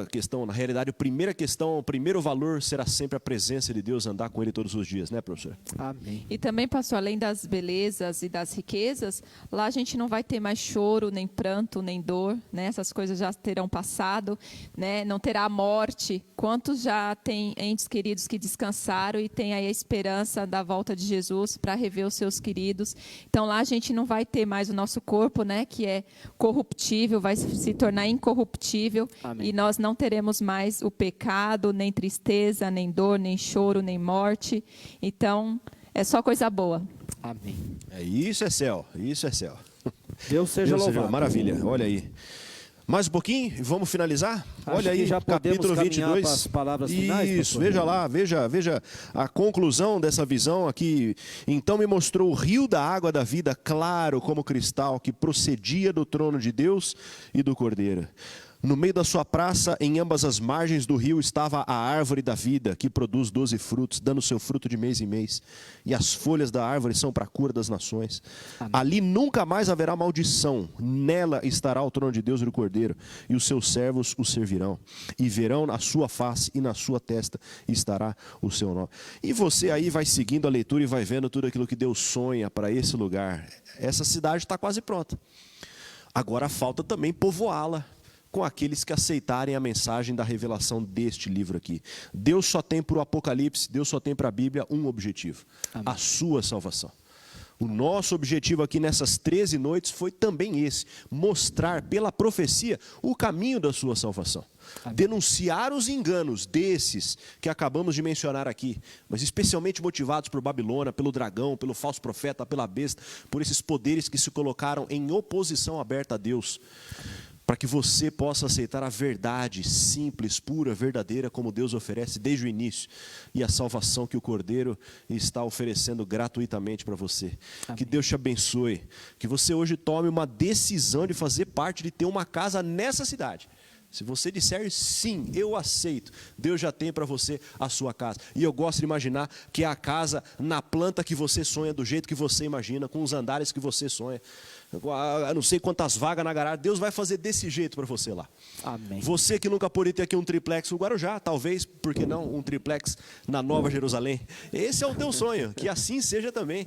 questão. Na realidade, primeira questão, o primeiro valor será sempre a presença de Deus, andar com Ele todos os dias, né, professor? Amém. E também também, pastor, além das belezas e das riquezas, lá a gente não vai ter mais choro, nem pranto, nem dor, né? Essas coisas já terão passado, né? Não terá morte. Quantos já têm entes queridos que descansaram e têm aí a esperança da volta de Jesus para rever os seus queridos? Então lá a gente não vai ter mais o nosso corpo, né? Que é corruptível, vai se tornar incorruptível. Amém. E nós não teremos mais o pecado, nem tristeza, nem dor, nem choro, nem morte. Então, é só coisa boa. Amém. Isso é céu, isso é céu. Deus seja louvado. Maravilha, olha aí. Mais um pouquinho e vamos finalizar? Acho Olha que aí, já podemos capítulo caminhar 22. para as palavras finais, Isso, pastor. veja lá, veja a conclusão dessa visão aqui. Então me mostrou o rio da água da vida, claro como cristal, que procedia do trono de Deus e do Cordeiro. No meio da sua praça, em ambas as margens do rio, estava a árvore da vida, que produz 12 frutos, dando seu fruto de mês em mês. E as folhas da árvore são para a cura das nações. Amém. Ali nunca mais haverá maldição. Nela estará o trono de Deus e do Cordeiro, e os seus servos o servirão. E verão na sua face e na sua testa estará o seu nome. E você aí vai seguindo a leitura e vai vendo tudo aquilo que Deus sonha para esse lugar. Essa cidade está quase pronta. Agora falta também povoá-la com aqueles que aceitarem a mensagem da revelação deste livro aqui. Deus só tem para o Apocalipse, Deus só tem para a Bíblia um objetivo: Amém. a sua salvação. O nosso objetivo aqui nessas 13 noites foi também esse: mostrar pela profecia o caminho da sua salvação. Amém. Denunciar os enganos desses que acabamos de mencionar aqui, mas especialmente motivados por Babilônia, pelo dragão, pelo falso profeta, pela besta, por esses poderes que se colocaram em oposição aberta a Deus, para que você possa aceitar a verdade simples, pura, verdadeira, como Deus oferece desde o início, e a salvação que o Cordeiro está oferecendo gratuitamente para você. Amém. Que Deus te abençoe, que você hoje tome uma decisão de fazer parte, de ter uma casa nessa cidade. Se você disser sim, eu aceito, Deus já tem para você a sua casa. E eu gosto de imaginar que é a casa na planta que você sonha, do jeito que você imagina, com os andares que você sonha. Eu não sei quantas vagas na garagem, Deus vai fazer desse jeito para você lá. Amém. Você que nunca poderia ter aqui um triplex no Guarujá, talvez, por que não, um triplex na Nova Jerusalém. Esse é o teu sonho, que assim seja também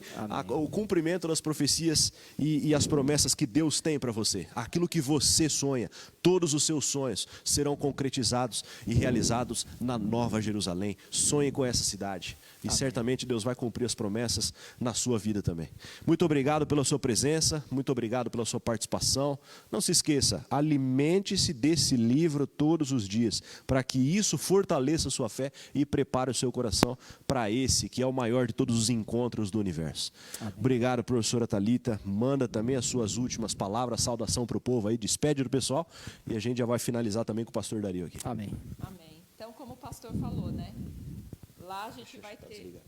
o cumprimento das profecias e as promessas que Deus tem para você. Aquilo que você sonha, todos os seus sonhos serão concretizados e realizados na Nova Jerusalém. Sonhe com essa cidade e certamente Deus vai cumprir as promessas na sua vida também. Muito obrigado pela sua presença, muito obrigado pela sua participação. Não se esqueça, alimente-se desse livro todos os dias, para que isso fortaleça a sua fé e prepare o seu coração para esse, que é o maior de todos os encontros do universo. Amém. Obrigado, professora Thalita. Manda também as suas últimas palavras, saudação para o povo aí, despede do pessoal, e a gente já vai finalizar também com o pastor Dario aqui. Amém. Amém. Então, como o pastor falou, né? Lá a gente vai ter...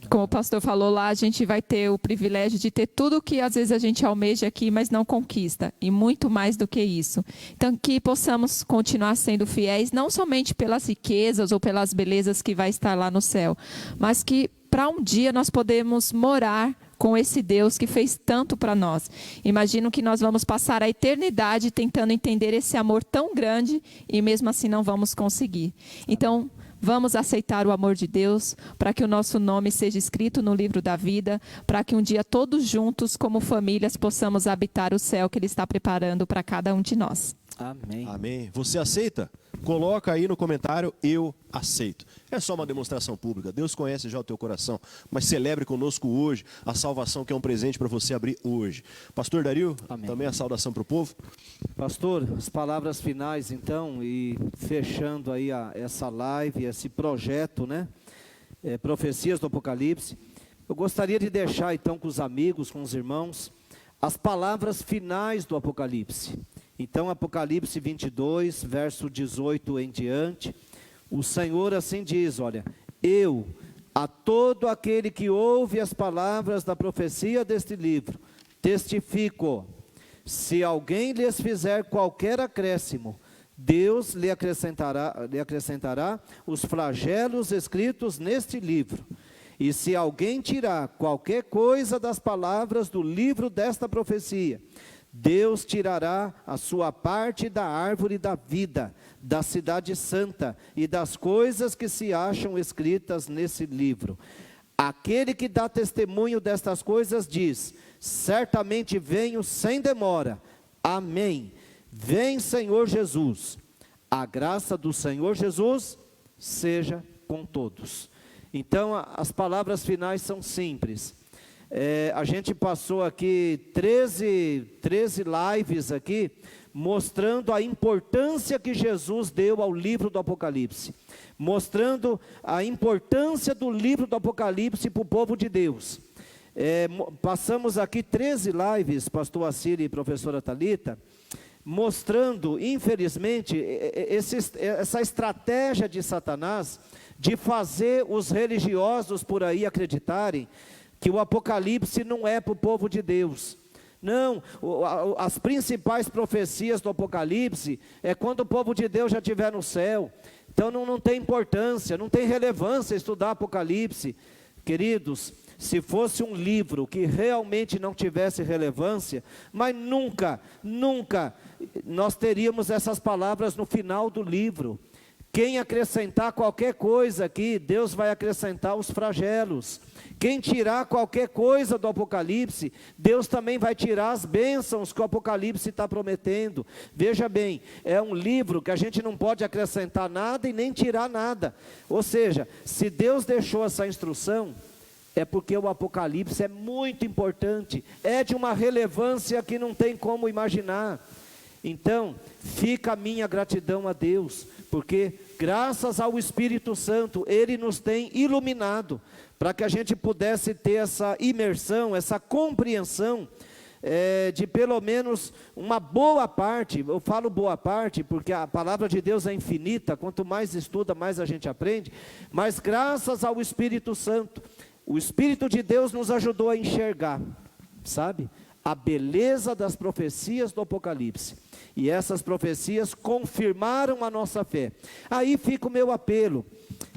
Como o pastor falou, lá a gente vai ter o privilégio de ter tudo que às vezes a gente almeja aqui, mas não conquista. E muito mais do que isso. Então, que possamos continuar sendo fiéis, não somente pelas riquezas ou pelas belezas que vai estar lá no céu, mas que para um dia nós podemos morar com esse Deus que fez tanto para nós. Imagino que nós vamos passar a eternidade tentando entender esse amor tão grande e mesmo assim não vamos conseguir. Então, vamos aceitar o amor de Deus para que o nosso nome seja escrito no livro da vida, para que um dia todos juntos, como famílias, possamos habitar o céu que Ele está preparando para cada um de nós. Amém. Amém. Você aceita? Coloca aí no comentário, eu aceito. É só uma demonstração pública. Deus conhece já o teu coração, mas celebre conosco hoje a salvação, que é um presente para você abrir hoje. Pastor Dario, Amém. também a saudação para o povo. Pastor, as palavras finais então, e fechando aí essa live, esse projeto, né? Profecias do Apocalipse. Eu gostaria de deixar então com os amigos, com os irmãos, as palavras finais do Apocalipse. Então, Apocalipse 22, verso 18 em diante, o Senhor assim diz, olha: eu, a todo aquele que ouve as palavras da profecia deste livro, testifico, se alguém lhes fizer qualquer acréscimo, Deus lhe acrescentará os flagelos escritos neste livro. E se alguém tirar qualquer coisa das palavras do livro desta profecia, Deus tirará a sua parte da árvore da vida, da cidade santa e das coisas que se acham escritas nesse livro. Aquele que dá testemunho destas coisas diz: certamente venho sem demora. Amém. Vem, Senhor Jesus. A graça do Senhor Jesus seja com todos. Então, as palavras finais são simples. A gente passou aqui 13 lives aqui, mostrando a importância que Jesus deu ao livro do Apocalipse, mostrando a importância do livro do Apocalipse para o povo de Deus. Passamos aqui 13 lives, pastor Assírio e professora Thalita, mostrando, infelizmente, essa estratégia de Satanás, de fazer os religiosos por aí acreditarem que o Apocalipse não é para o povo de Deus. Não, as principais profecias do Apocalipse é quando o povo de Deus já estiver no céu. Então não tem importância, não tem relevância estudar Apocalipse. Queridos, se fosse um livro que realmente não tivesse relevância, mas nunca nós teríamos essas palavras no final do livro. Quem acrescentar qualquer coisa aqui, Deus vai acrescentar os flagelos. Quem tirar qualquer coisa do Apocalipse, Deus também vai tirar as bênçãos que o Apocalipse está prometendo. Veja bem, é um livro que a gente não pode acrescentar nada e nem tirar nada. Ou seja, se Deus deixou essa instrução, é porque o Apocalipse é muito importante, é de uma relevância que não tem como imaginar. Então, fica a minha gratidão a Deus, porque graças ao Espírito Santo, Ele nos tem iluminado, para que a gente pudesse ter essa imersão, essa compreensão, de pelo menos uma boa parte. Eu falo boa parte, porque a palavra de Deus é infinita, quanto mais estuda, mais a gente aprende, mas graças ao Espírito Santo, o Espírito de Deus nos ajudou a enxergar, sabe, a beleza das profecias do Apocalipse, e essas profecias confirmaram a nossa fé. Aí fica o meu apelo,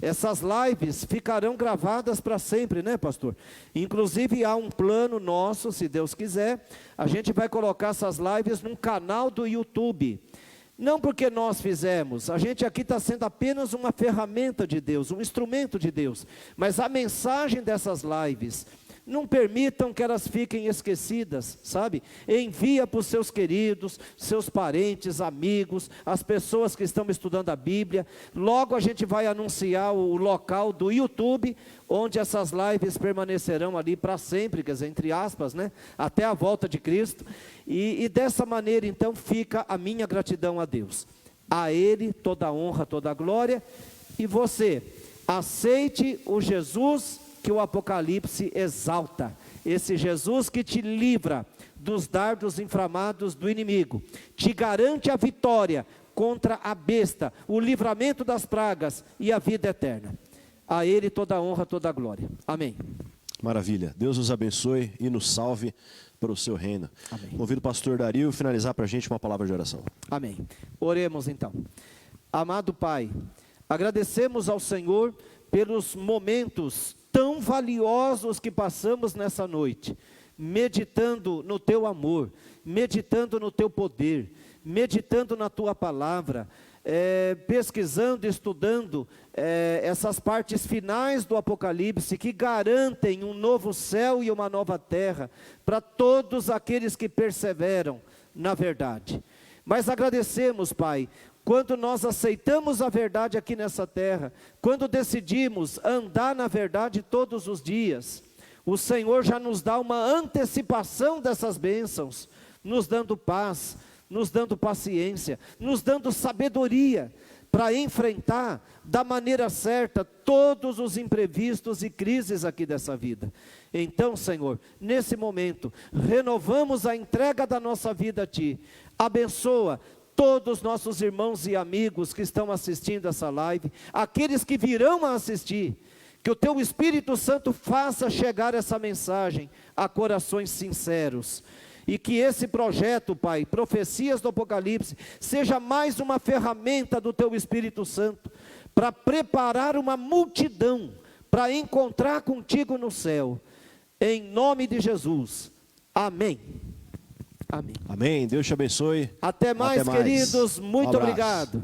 essas lives ficarão gravadas para sempre, né, pastor? Inclusive há um plano nosso, se Deus quiser, a gente vai colocar essas lives num canal do YouTube. Não porque nós fizemos, a gente aqui está sendo apenas uma ferramenta de Deus, um instrumento de Deus, mas a mensagem dessas lives, não permitam que elas fiquem esquecidas, sabe? Envia para os seus queridos, seus parentes, amigos, as pessoas que estão estudando a Bíblia. Logo a gente vai anunciar o local do YouTube, onde essas lives permanecerão ali para sempre, quer dizer, entre aspas, né? Até a volta de Cristo. E dessa maneira, então, fica a minha gratidão a Deus. A Ele toda a honra, toda a glória. E você, aceite o Jesus que o Apocalipse exalta, esse Jesus que te livra dos dardos inflamados do inimigo, te garante a vitória contra a besta, o livramento das pragas e a vida eterna. A Ele toda a honra, toda a glória. Amém. Maravilha. Deus nos abençoe e nos salve para o seu reino. Amém. Convido o pastor Dario finalizar para a gente uma palavra de oração. Amém. Oremos então. Amado Pai, agradecemos ao Senhor pelos momentos tão valiosos que passamos nessa noite, meditando no Teu amor, meditando no Teu poder, meditando na Tua palavra, pesquisando, estudando essas partes finais do Apocalipse, que garantem um novo céu e uma nova terra, para todos aqueles que perseveram na verdade. Mas agradecemos, Pai, quando nós aceitamos a verdade aqui nessa terra, quando decidimos andar na verdade todos os dias, o Senhor já nos dá uma antecipação dessas bênçãos, nos dando paz, nos dando paciência, nos dando sabedoria, para enfrentar da maneira certa todos os imprevistos e crises aqui dessa vida. Então, Senhor, nesse momento, renovamos a entrega da nossa vida a Ti, abençoa todos os nossos irmãos e amigos que estão assistindo essa live, aqueles que virão a assistir, que o Teu Espírito Santo faça chegar essa mensagem a corações sinceros, e que esse projeto, Pai, Profecias do Apocalipse, seja mais uma ferramenta do Teu Espírito Santo, para preparar uma multidão, para encontrar contigo no céu, em nome de Jesus, amém. Amém. Amém. Deus te abençoe. Até mais, Até mais. queridos. Um Muito abraço. obrigado.